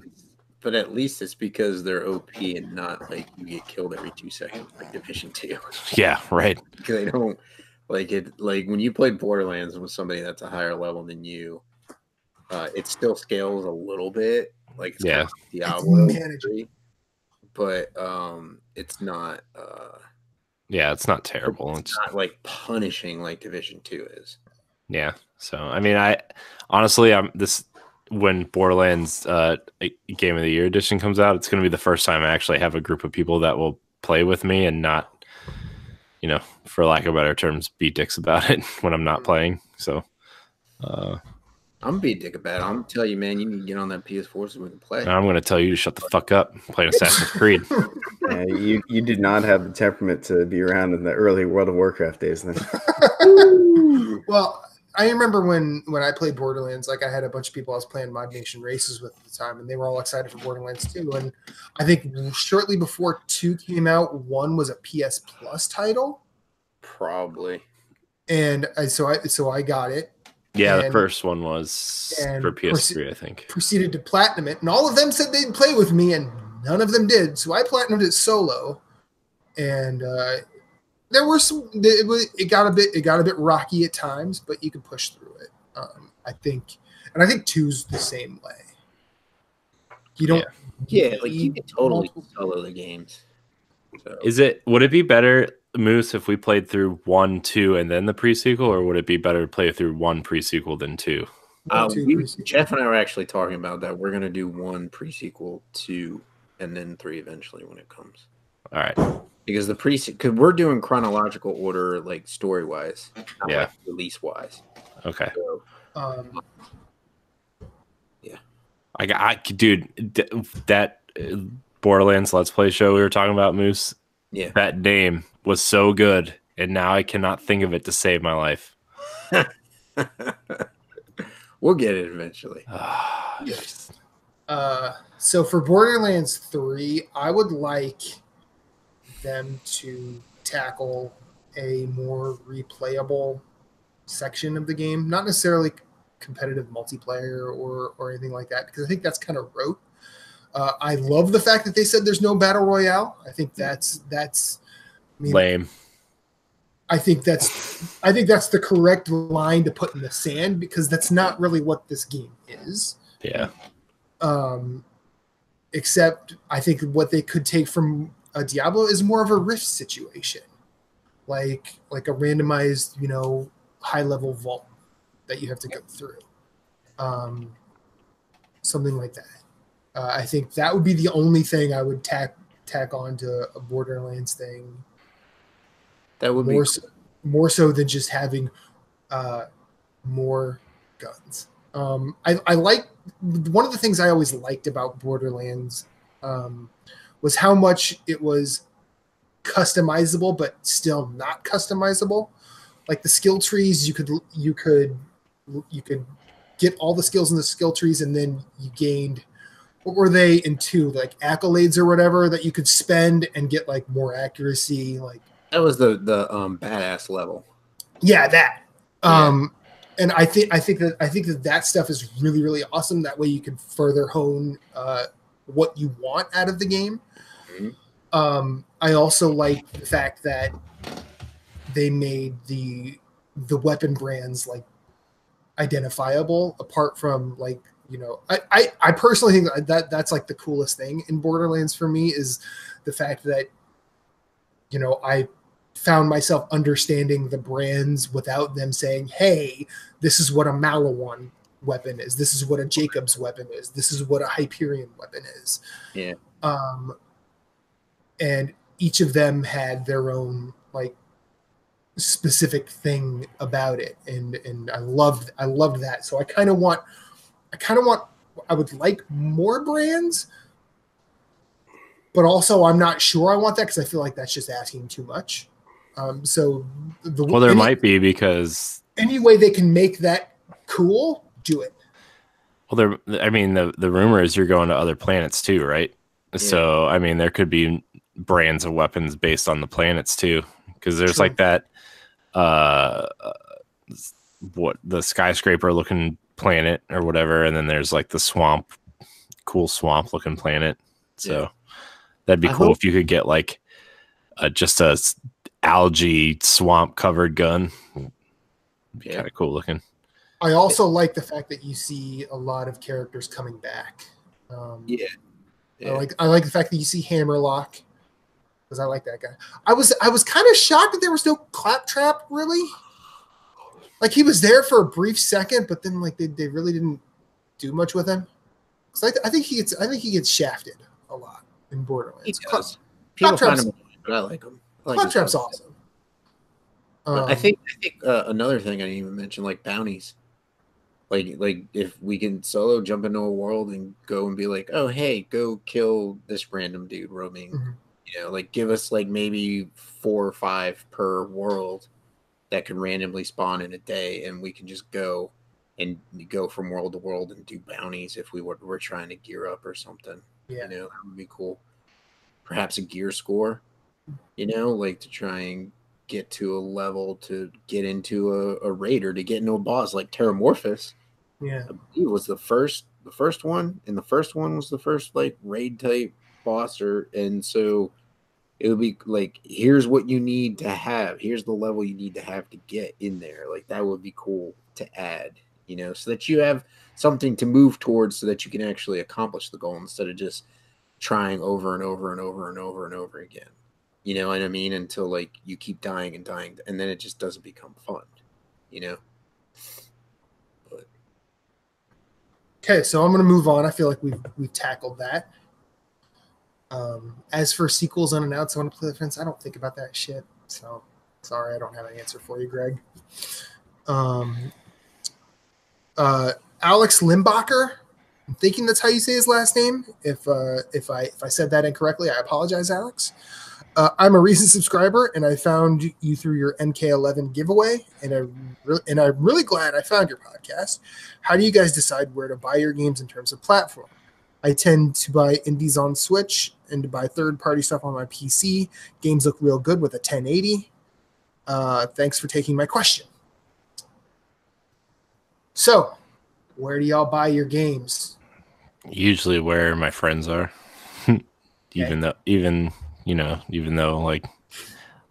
S4: But at least it's because they're OP and not like you get killed every 2 seconds like Division 2.
S3: Yeah, right.
S4: Because they don't like it. Like when you play Borderlands with somebody that's a higher level than you, it still scales a little bit. Like it's kind of like Diablo, but it's not.
S3: Yeah, it's not terrible.
S4: It's not like punishing like Division 2 is.
S3: Yeah. So I mean, I honestly, when Borderlands Game of the Year edition comes out, it's going to be the first time I actually have a group of people that will play with me and not, you know, for lack of better terms, be dicks about it when I'm not playing. So
S4: I'm gonna be a dick about it. I'm gonna tell you, man, you need to get on that PS4 so we can play.
S3: I'm going to tell you to shut the fuck up. I'm playing Assassin's Creed.
S2: Yeah, you did not have the temperament to be around in the early World of Warcraft days then.
S1: Well, I remember when I played Borderlands, like I had a bunch of people I was playing Mod Nation races with at the time, and they were all excited for Borderlands 2. And I think shortly before 2 came out, 1 was a PS Plus title.
S4: Probably.
S1: And so I got it.
S3: Yeah, the first one was for PS3, I think. Proceeded
S1: to platinum it, and all of them said they'd play with me, and none of them did. So I platinumed it solo, and there were some. It got a bit rocky at times, but you could push through it. I think 2's the same way. You don't.
S4: Yeah, like you can totally solo the games. So.
S3: Would it be better, Moose, if we played through 1, 2, and then the pre-sequel, or would it be better to play through 1 pre-sequel than 2?
S4: Jeff and I were actually talking about that. We're gonna do 1 pre-sequel, 2, and then 3 eventually when it comes.
S3: All right.
S4: Because because we're doing chronological order, like story wise, not like release wise.
S3: Okay.
S4: So, yeah.
S3: Dude, that Borderlands Let's Play show we were talking about, Moose.
S4: Yeah.
S3: That name was so good, and now I cannot think of it to save my life.
S4: We'll get it eventually.
S1: Yes. So for Borderlands 3, I would like them to tackle a more replayable section of the game, not necessarily competitive multiplayer or anything like that, because I think that's kind of rote. I love the fact that they said there's no battle royale. I think that's
S3: lame.
S1: I think that's the correct line to put in the sand, because that's not really what this game is.
S3: Yeah.
S1: Except I think what they could take from a Diablo is more of a Rift situation, like a randomized, high level vault that you have to go through, something like that. I think that would be the only thing I would tack on to a Borderlands thing.
S4: That would
S1: more so than just having more guns. I like, one of the things I always liked about Borderlands was how much it was customizable, but still not customizable. Like the skill trees, you could get all the skills in the skill trees, and then you gained, what were they in 2, like accolades or whatever, that you could spend and get like more accuracy. Like
S4: that was the badass level.
S1: Yeah, that. And I think that stuff is really, really awesome. That way you can further hone what you want out of the game. Mm-hmm. I also like the fact that they made the weapon brands like identifiable, apart from like, I personally think that's like the coolest thing in Borderlands for me, is the fact that, I found myself understanding the brands without them saying, hey, this is what a Malawan weapon is. This is what a Jacob's weapon is. This is what a Hyperion weapon is.
S4: Yeah.
S1: And each of them had their own like specific thing about it. And I loved that. So I would like more brands, but also I'm not sure I want that, because I feel like that's just asking too much.
S3: There might be, because
S1: any way they can make that cool, do it.
S3: Well, the rumor is you're going to other planets too, right? So, I mean, there could be brands of weapons based on the planets too, because there's like that, what the skyscraper looking planet or whatever, and then there's like the cool swamp looking planet. So that'd be cool if you could get like just a algae swamp covered gun. Be kind of cool looking.
S1: I also like the fact that you see a lot of characters coming back. I like the fact that you see Hammerlock, because I like that guy. I was kind of shocked that there was no Claptrap, really. Like, he was there for a brief second, but then like they really didn't do much with him. Because I think he gets shafted a lot in Borderlands.
S4: He does. People find him, but I like him.
S1: Claptrap's awesome.
S4: I think another thing I didn't even mention, like bounties. Like if we can solo jump into a world and go and be like, oh hey, go kill this random dude roaming, you know, like give us like maybe 4 or 5 per world that can randomly spawn in a day, and we can just go from world to world and do bounties if we're trying to gear up or something.
S1: Yeah,
S4: you know, that would be cool. Perhaps a gear score, you know, like to try and get to a level to get into a raid or to get into a boss like Terramorphous.
S1: Yeah,
S4: it was the first one, and the first one was the first like raid type boss, and so it would be like, here's what you need to have, here's the level you need to have to get in there. Like that would be cool to add, you know, so that you have something to move towards, so that you can actually accomplish the goal instead of just trying over and over and over and over and over again. You know what I mean? Until like you keep dying and dying, and then it just doesn't become fun, you know. But
S1: okay, so I'm gonna move on. I feel like we've tackled that. As for sequels unannounced, I want to play the fence. I don't think about that shit. So sorry, I don't have an answer for you, Greg. Alex Limbacher. I'm thinking that's how you say his last name. If I said that incorrectly, I apologize, Alex. I'm a recent subscriber, and I found you through your MK11 giveaway, and I'm really glad I found your podcast. How do you guys decide where to buy your games in terms of platform? I tend to buy indies on Switch and to buy third-party stuff on my PC. Games look real good with a 1080. Thanks for taking my question. So, where do y'all buy your games?
S3: Usually where my friends are. Even though like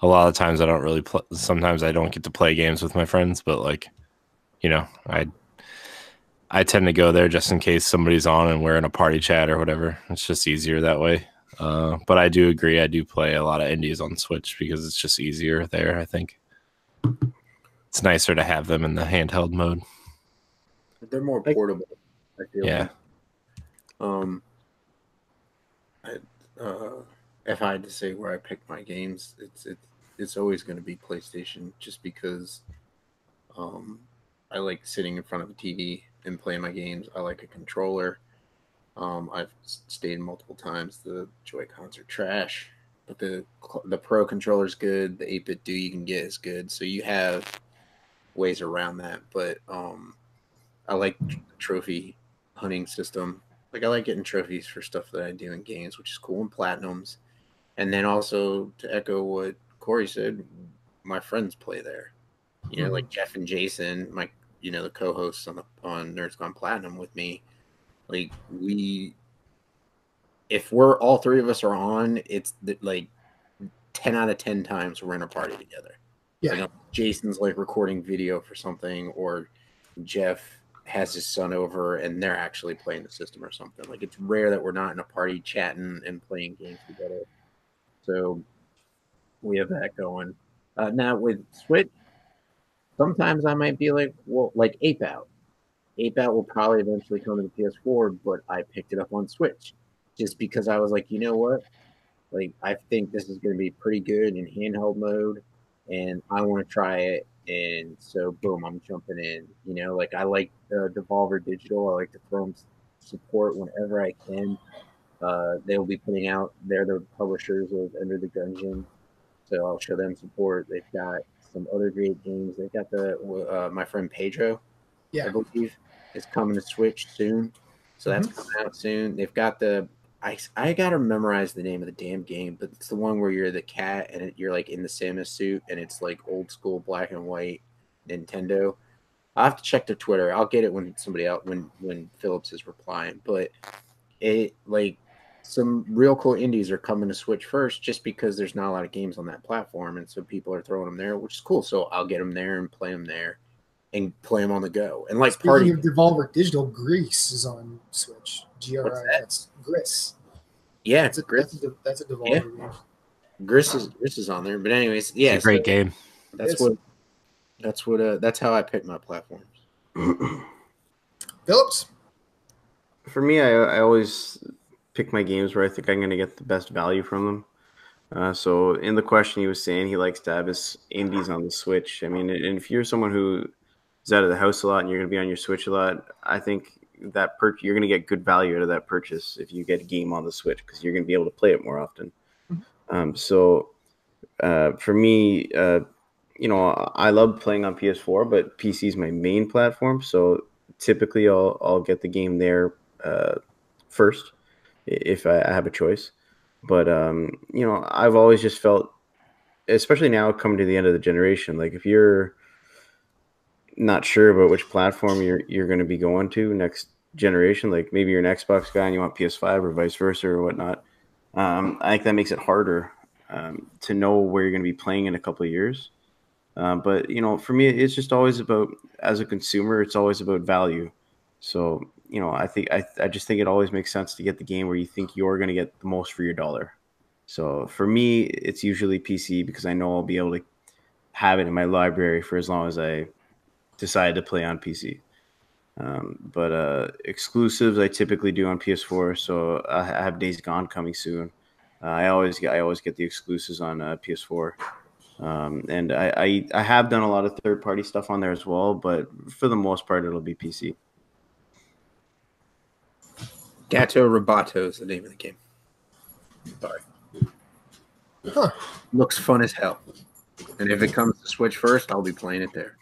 S3: a lot of times I don't really play, sometimes I don't get to play games with my friends, but like, you know, I tend to go there just in case somebody's on and we're in a party chat or whatever. It's just easier that way. But I do agree, I do play a lot of indies on Switch because it's just easier there. I think it's nicer to have them in the handheld mode.
S4: They're more portable, I feel.
S3: Yeah.
S4: If I had to say where I pick my games, it's always going to be PlayStation, just because I like sitting in front of a TV and playing my games. I like a controller. I've stayed multiple times. The Joy-Cons are trash, but the Pro controller is good. The 8-bit do you can get is good. So you have ways around that. But I like the trophy hunting system. Like, I like getting trophies for stuff that I do in games, which is cool, and platinums. And then also, to echo what Corey said, my friends play there. You know, like Jeff and Jason, the co-hosts on Nerds Gone Platinum with me. Like, if we're all 3 of us are on, it's like 10 out of 10 times we're in a party together.
S1: Yeah.
S4: Like, Jason's like recording video for something, or Jeff has his son over and they're actually playing the system or something. Like, it's rare that we're not in a party chatting and playing games together. So we have that going. Now with Switch, sometimes I might be like, well, like Ape Out. Ape Out will probably eventually come to the PS4, but I picked it up on Switch just because I was like, you know what? Like, I think this is going to be pretty good in handheld mode, and I want to try it. And so, boom, I'm jumping in. You know, like, I like Devolver Digital. I like to throw them support whenever I can. They will be putting out, they're the publishers of Enter the Gungeon, so I'll show them support. They've got some other great games. They've got my friend Pedro, I believe, is coming to Switch soon. So that's coming out soon. They've got the I gotta memorize the name of the damn game, but it's the one where you're the cat and you're like in the Samus suit, and it's like old school black and white Nintendo. I'll have to check the Twitter. I'll get it when somebody out when Phillips is replying. But it like some real cool indies are coming to Switch first, just because there's not a lot of games on that platform, and so people are throwing them there, which is cool. So I'll get them there and play them there, and play them on the go. And like
S1: Speaking
S4: party
S1: of Devolver Digital, Grease is on Switch. GRIS. Gris.
S4: Yeah,
S1: That's a Devolver game.
S4: Gris is on there. But anyways, yeah,
S3: It's a great game.
S4: That's how I pick my platforms.
S1: Phillips.
S2: For me, I always pick my games where I think I'm going to get the best value from them. So in the question, he was saying he likes to have his indies on the Switch. I mean, and if you're someone who is out of the house a lot and you're going to be on your Switch a lot, I think that you're going to get good value out of that purchase if you get a game on the Switch, because you're going to be able to play it more often. So for me, I love playing on PS4, but PC is my main platform. So typically I'll get the game there first if I have a choice. But I've always just felt, especially now coming to the end of the generation, like if you're not sure about which platform you're going to be going to next generation, like maybe you're an Xbox guy and you want PS5 or vice versa or whatnot, I think that makes it harder to know where you're going to be playing in a couple of years. But for me, it's just always about, as a consumer, it's always about value. So I just think it always makes sense to get the game where you think you're going to get the most for your dollar. So for me, it's usually PC, because I know I'll be able to have it in my library for as long as I decide to play on PC. But exclusives I typically do on PS4. So I have Days Gone coming soon. I always get the exclusives on PS4. And I have done a lot of third-party stuff on there as well, but for the most part, it'll be PC.
S4: Gato Roboto is the name of the game. Sorry.
S1: Huh.
S4: Looks fun as hell. And if it comes to Switch first, I'll be playing it there.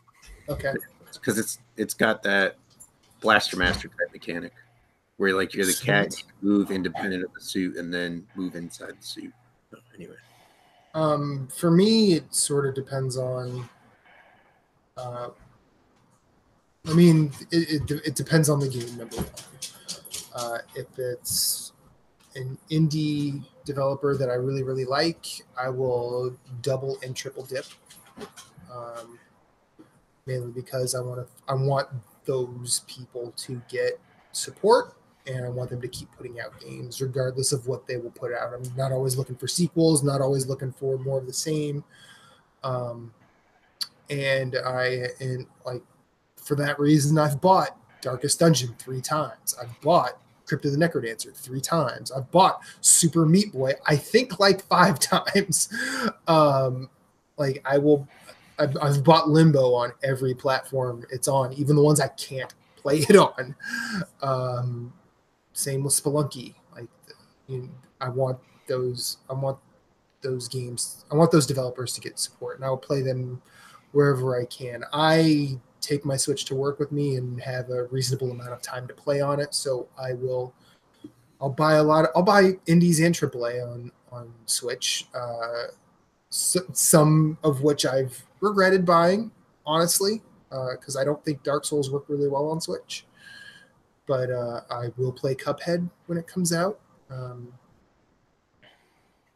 S1: Okay.
S4: Because it's got that Blaster Master type mechanic where you're the cat, you move independent of the suit and then move inside the suit. So anyway.
S1: For me, it sort of depends on. It depends on the game, number one. If it's an indie developer that I really, really like, I will double and triple dip. Mainly because I want those people to get support, and I want them to keep putting out games regardless of what they will put out. I'm not always looking for sequels, not always looking for more of the same. And for that reason, I've bought Darkest Dungeon 3 times. I've bought Crypt of the Necrodancer 3 times. I've bought Super Meat Boy, I think 5 times. I've bought Limbo on every platform it's on, even the ones I can't play it on. Same with Spelunky. I want those games. I want those developers to get support, and I will play them wherever I can. I take my Switch to work with me and have a reasonable amount of time to play on it, so I'll buy indies and AAA on Switch. Some of which I've regretted buying, honestly, because I don't think Dark Souls work really well on Switch. But I will play Cuphead when it comes out,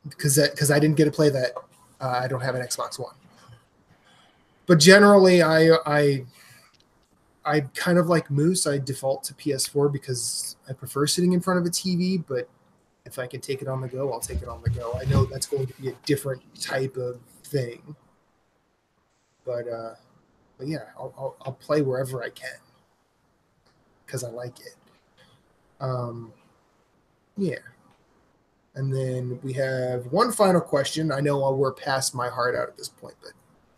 S1: because I didn't get to play that. I don't have an Xbox One. But generally, I kind of like Moose. I default to PS4 because I prefer sitting in front of a TV, but if I can take it on the go, I'll take it on the go. I know that's going to be a different type of thing, but yeah, I'll play wherever I can because I like it. Yeah. And then we have one final question. I know we're past my heart out at this point, but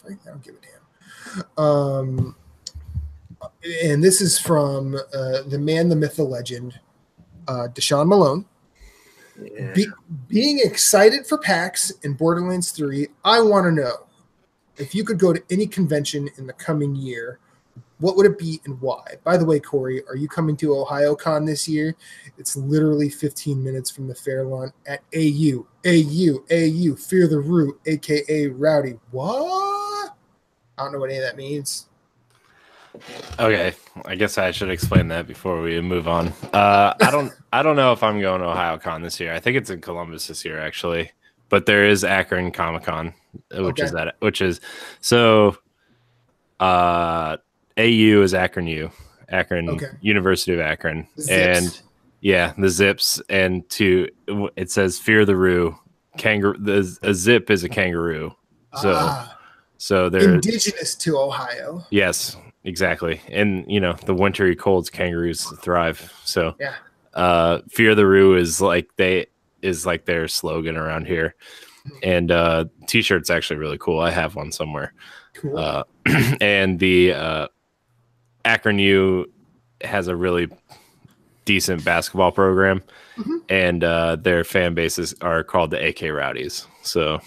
S1: I don't give a damn. And this is from the man, the myth, the legend, Deshaun Malone. Yeah. Being excited for PAX in Borderlands 3, I want to know if you could go to any convention in the coming year, what would it be and why? By the way, Corey, are you coming to OhioCon this year? It's literally 15 minutes from the fair lawn at AU, Fear the Root, aka Rowdy. What? I don't know what any of that means.
S3: Okay, I guess I should explain that before we move on. I don't know if I'm going to OhioCon this year. I think it's in Columbus this year, actually. But there is Akron Comic Con, which is so. AU is Akron U, Akron University of Akron, and yeah, the Zips, and it says Fear the Roo, kangaroo. A zip is a kangaroo, so they're
S1: indigenous to Ohio.
S3: Yes. Exactly. And the wintry colds, kangaroos thrive. So Fear the Roo is like their slogan around here. And t-shirt's actually really cool. I have one somewhere. Cool. And the Akron U has a really decent basketball program. Mm-hmm. And their fan bases are called the AK Rowdies. So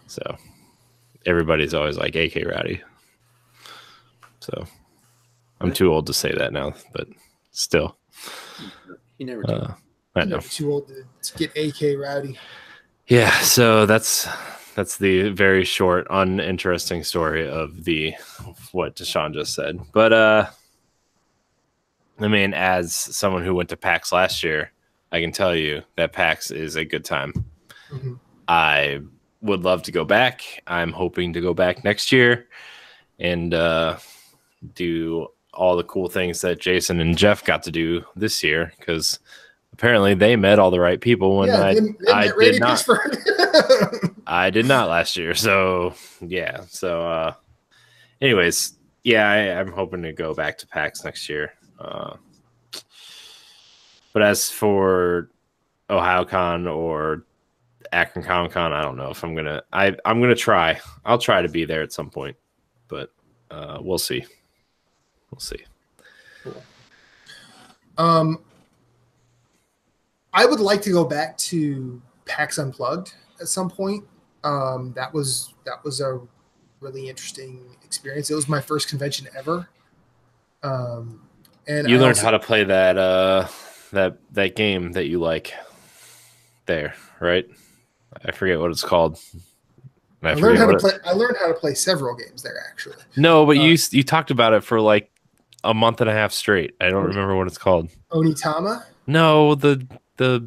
S3: so everybody's always like AK Rowdy. So I'm too old to say that now, but still.
S4: You never do.
S3: I know.
S1: Too old to get AK Rowdy.
S3: Yeah, so that's the very short, uninteresting story of what Deshaun just said. But I mean, as someone who went to PAX last year, I can tell you that PAX is a good time. Mm-hmm. I would love to go back. I'm hoping to go back next year and do all the cool things that Jason and Jeff got to do this year, because apparently they met all the right people when I did not. I did not last year. So yeah. So anyways, yeah, I'm hoping to go back to PAX next year. But as for OhioCon or Akron Comic Con, I don't know if I'm gonna try. I'll try to be there at some point, but we'll see. We'll see.
S1: Cool. I would like to go back to PAX Unplugged at some point. That was a really interesting experience. It was my first convention ever. And
S3: you learned how to play that game that you like there, right? I forget what it's called. I learned
S1: how to play several games there, actually.
S3: No, but you talked about it for like a month and a half straight. I don't remember what it's called.
S1: Onitama?
S3: No, the
S1: because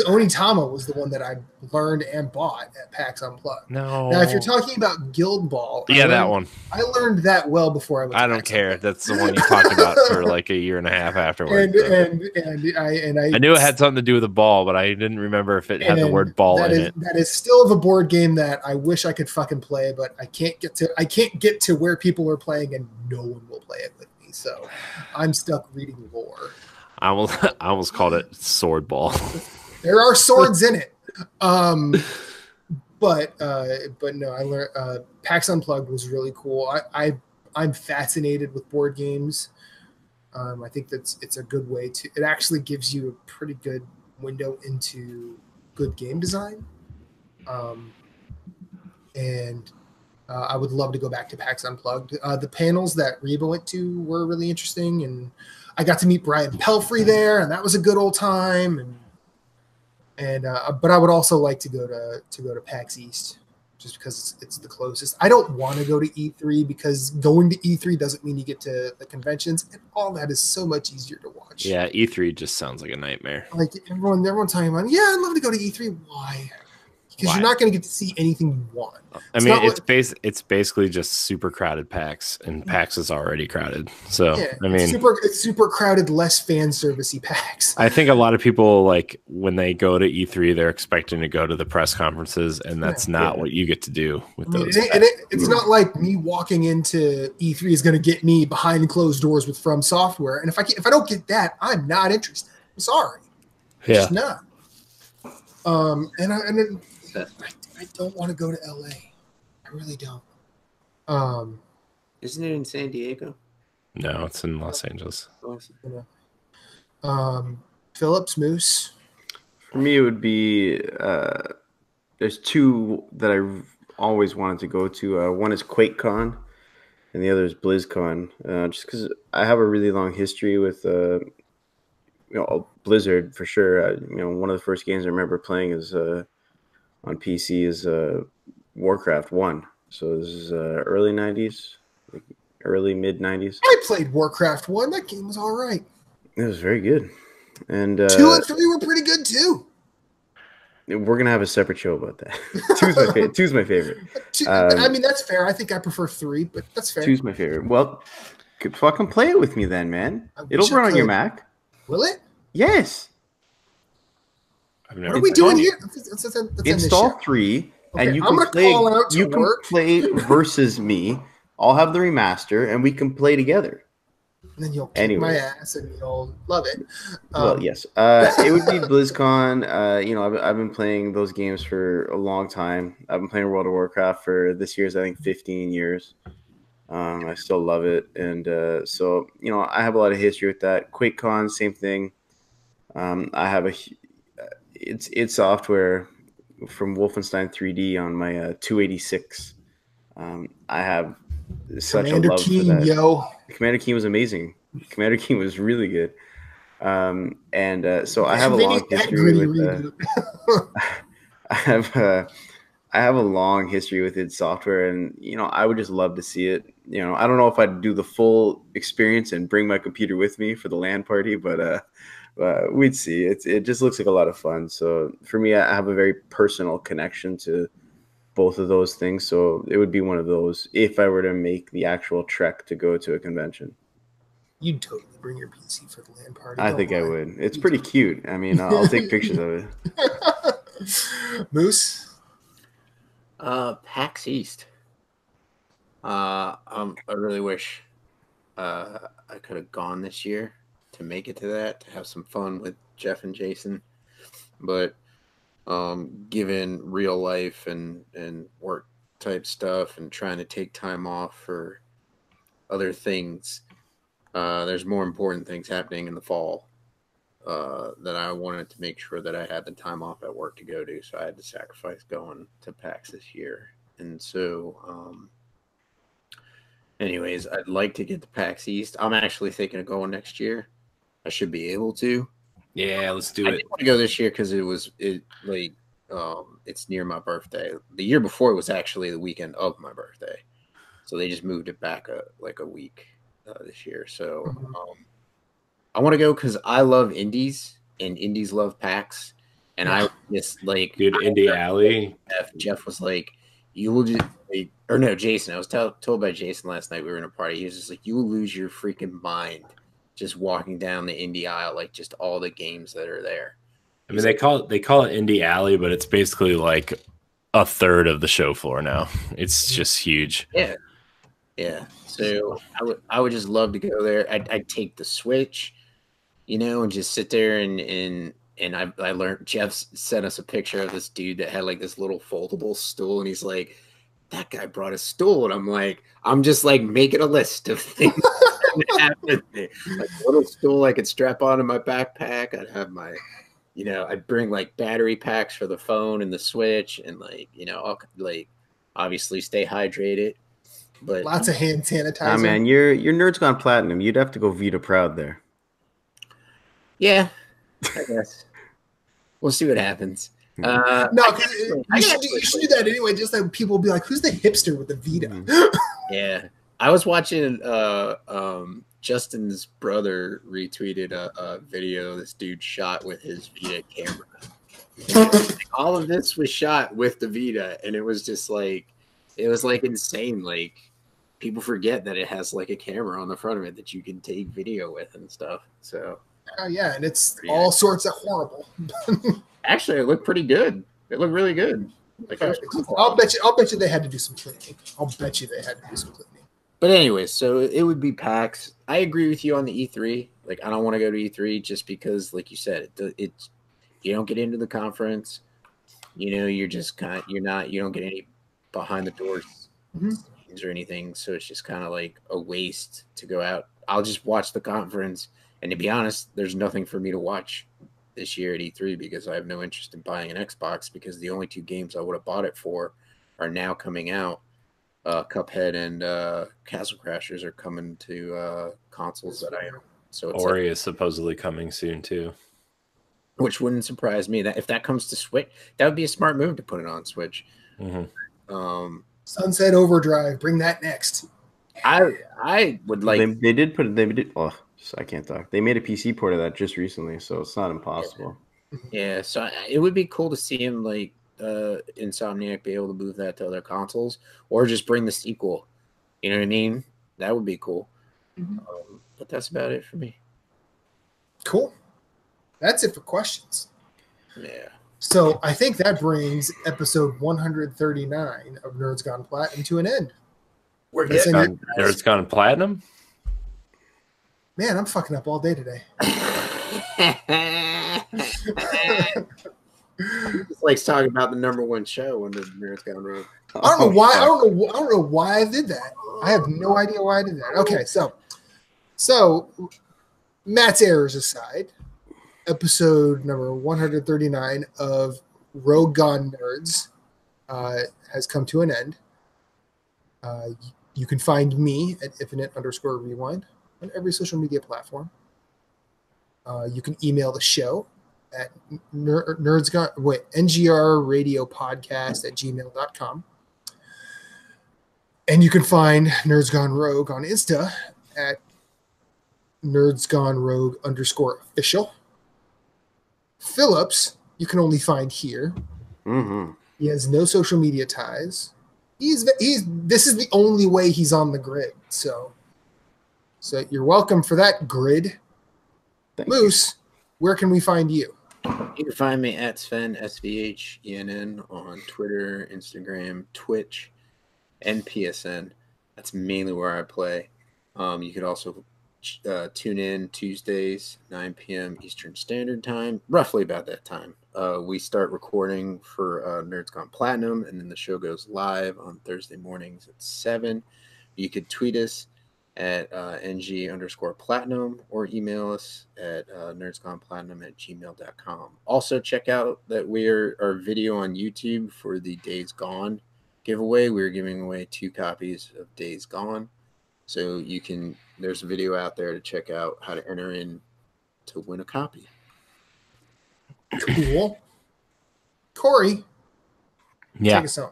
S1: Onitama was the one that I learned and bought at PAX Unplugged.
S3: No.
S1: Now, if you're talking about Guild Ball,
S3: that one.
S1: I learned that well before I went.
S3: I don't care. Unplugged. That's the one you talked about for like a year and a half afterwards. I knew it had something to do with a ball, but I didn't remember if it had the word ball in it.
S1: That is still the board game that I wish I could fucking play, but I can't get to where people are playing, and no one will play it with me. So I'm stuck reading lore.
S3: I almost called it sword ball.
S1: There are swords in it. But no, I learned PAX Unplugged was really cool. I'm fascinated with board games. I think it's a good way to. It actually gives you a pretty good window into good game design. And I would love to go back to PAX Unplugged. The panels that Reba went to were really interesting, and I got to meet Brian Pelfrey there, and that was a good old time. But I would also like to go to PAX East just because it's the closest. I don't want to go to E3 because going to E3 doesn't mean you get to the conventions, and all that is so much easier to watch.
S3: Yeah, E3 just sounds like a nightmare.
S1: Like everyone talking about, yeah, I'd love to go to E3. Why? Because you're not going to get to see anything you want.
S3: It's basically just super crowded PAX, and PAX is already crowded. So
S1: yeah, it's super crowded, less fan servicey PAX.
S3: I think a lot of people, like, when they go to E3, they're expecting to go to the press conferences, and that's not what you get to do with those.
S1: It's not like me walking into E3 is going to get me behind closed doors with From Software, and if I don't get that, I'm not interested. I'm sorry, just not. I don't want to go to LA. I really don't.
S4: Isn't it in San Diego?
S3: No, it's in Los Angeles.
S1: Phillips, Moose.
S2: For me, it would be there's two that I always wanted to go to. One is QuakeCon and the other is BlizzCon. Just because I have a really long history with Blizzard for sure. One of the first games I remember playing is on PC is Warcraft 1. So this is early 90s, like early mid 90s.
S1: I played Warcraft 1. That game was all right.
S2: It was very good. And
S1: 2 and 3 were pretty good too.
S2: We're gonna have a separate show about that. Two's my favorite.
S1: I mean, that's fair. I think I prefer 3, but that's fair.
S2: 2's my favorite. Well, fucking play it with me then, man. It'll run on your Mac.
S1: Will it?
S2: Yes.
S1: What are we doing here? Let's
S2: install 3,
S1: okay,
S2: and you can play versus me. I'll have the remaster, and we can play together.
S1: And then you'll kick my ass, and you'll love it.
S2: Well, yes. It would be BlizzCon. I've been playing those games for a long time. I've been playing World of Warcraft for this year's, I think, 15 years. I still love it. And so, I have a lot of history with that. QuakeCon, same thing. I have it's software from Wolfenstein 3D on my 286. I have such
S1: Commander
S2: a love
S1: Keen,
S2: for that.
S1: yo.
S2: Commander Keen was amazing. Commander Keen was really good. So I have a long history with I have a long history with id Software, and I would just love to see it. I don't know if I'd do the full experience and bring my computer with me for the LAN party, but we'd see. It just looks like a lot of fun. So for me, I have a very personal connection to both of those things. So it would be one of those if I were to make the actual trek to go to a convention.
S1: You'd totally bring your PC for the LAN party.
S2: I think I would. It's pretty cute. I mean, I'll take pictures of
S1: it. Moose?
S4: PAX East. I really wish I could have gone this year to make it to that, to have some fun with Jeff and Jason. But given real life and work type stuff and trying to take time off for other things, there's more important things happening in the fall that I wanted to make sure that I had the time off at work to go to. So I had to sacrifice going to PAX this year. And so, anyways, I'd like to get to PAX East. I'm actually thinking of going next year. I should be able to.
S3: Yeah, let's do
S4: I
S3: it.
S4: didn't want to go this year because it's near my birthday. The year before it was actually the weekend of my birthday, so they just moved it back a week this year. So I want to go because I love indies and indies love PAX, and I just like
S3: dude. Indie Alley.
S4: Jeff was like, "You will just." Jason. I was told by Jason last night. We were in a party. He was just like, "You will lose your freaking mind." Just walking down the indie aisle, like just all the games that are there.
S3: I mean, they call it Indie Alley, but it's basically like a third of the show floor now. It's just huge.
S4: Yeah. So I would just love to go there. I'd take the Switch, and just sit there and I learned. Jeff sent us a picture of this dude that had like this little foldable stool, and he's like, "That guy brought a stool," and I'm just like making a list of things. Like a little stool I could strap onto my backpack. I'd have my, I'd bring like battery packs for the phone and the Switch, and I'll obviously stay hydrated. But
S1: lots of hand sanitizer.
S2: Oh man, your Nerd's Gone Platinum. You'd have to go Vita Proud there.
S4: Yeah, I guess we'll see what happens.
S1: No, you should do that anyway. Just like people will be like, "Who's the hipster with the Vita?"
S4: Yeah. I was watching Justin's brother retweeted a video this dude shot with his Vita camera. All of this was shot with the Vita, and it was just like insane. Like people forget that it has like a camera on the front of it that you can take video with and stuff. So
S1: yeah, and it's all sorts of horrible.
S4: Actually, it looked pretty good. It looked really good. Like,
S1: I'll bet you they had to do some cleaning.
S4: But anyways, so it would be PAX. I agree with you on the E3. Like, I don't want to go to E3 just because, like you said, it's you don't get into the conference. You're just you don't get any behind the doors or anything. So it's just kind of like a waste to go out. I'll just watch the conference. And to be honest, there's nothing for me to watch this year at E3 because I have no interest in buying an Xbox because the only 2 games I would have bought it for are now coming out. Cuphead and Castle Crashers are coming to consoles that I own. So it's
S3: Ori is supposedly coming soon too,
S4: which wouldn't surprise me. That if that comes to Switch, that would be a smart move to put it on Switch.
S1: Sunset Overdrive, bring that next.
S4: I would like.
S2: They did. Oh, I can't talk. They made a PC port of that just recently, so it's not impossible.
S4: Yeah, so it would be cool to see him like Insomniac be able to move that to other consoles, or just bring the sequel. You know what I mean? That would be cool. But that's about it for me.
S1: Cool. That's it for questions.
S4: Yeah.
S1: So I think that brings episode 139 of Nerds Gone Platinum to an end.
S3: Nerds Gone Platinum?
S1: Man, I'm fucking up all day today.
S4: Just likes talking about the #1 show when the Nerds Gone Rogue.
S1: I don't know why. I don't know why I did that. I have no idea why I did that. Okay, so Matt's errors aside, episode number 139 of Rogue Gone Nerds has come to an end. You can find me at infinite_rewind on every social media platform. You can email the show at ngrradiopodcast@gmail.com. And you can find Nerds Gone Rogue on Insta at nerdsgonerogue_official. Phillips, you can only find here. He has no social media ties. This is the only way he's on the grid. So you're welcome for that grid.
S2: Thank
S1: Moose, where can we find you?
S4: You can find me at Sven, SVHENN, on Twitter, Instagram, Twitch, and PSN. That's mainly where I play. You could also tune in Tuesdays, 9 p.m. Eastern Standard Time, roughly about that time. We start recording for Nerds Gone Platinum, and then the show goes live on Thursday mornings at 7. You could tweet us at ng_platinum or email us at nerdsgoneplatinum@gmail.com. Also, check out that our video on YouTube for the Days Gone giveaway. We're giving away 2 copies of Days Gone. So there's a video out there to check out how to enter in to win a copy.
S1: Cool. Corey, take us home.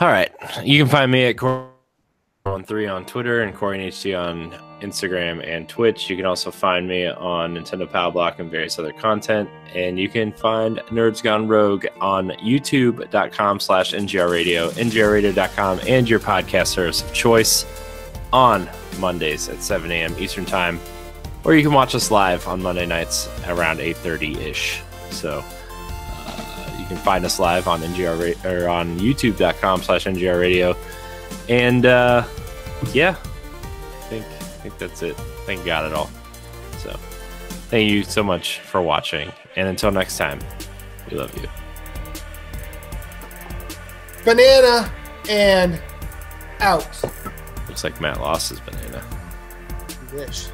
S3: All right. You can find me at Corey13 on Twitter and CoreyinHD on Instagram and Twitch. You can also find me on Nintendo Power Block and various other content. And you can find Nerds Gone Rogue on youtube.com/ngrradio, ngrradio.com, and your podcast service of choice on Mondays at 7 a.m. Eastern Time. Or you can watch us live on Monday nights around 8:30-ish. So you can find us live on on youtube.com/ngrradio. And yeah, I think that's it. I think I got it all. So thank you so much for watching. And until next time, we love you.
S1: Banana and out.
S3: Looks like Matt lost his banana.
S1: You wish.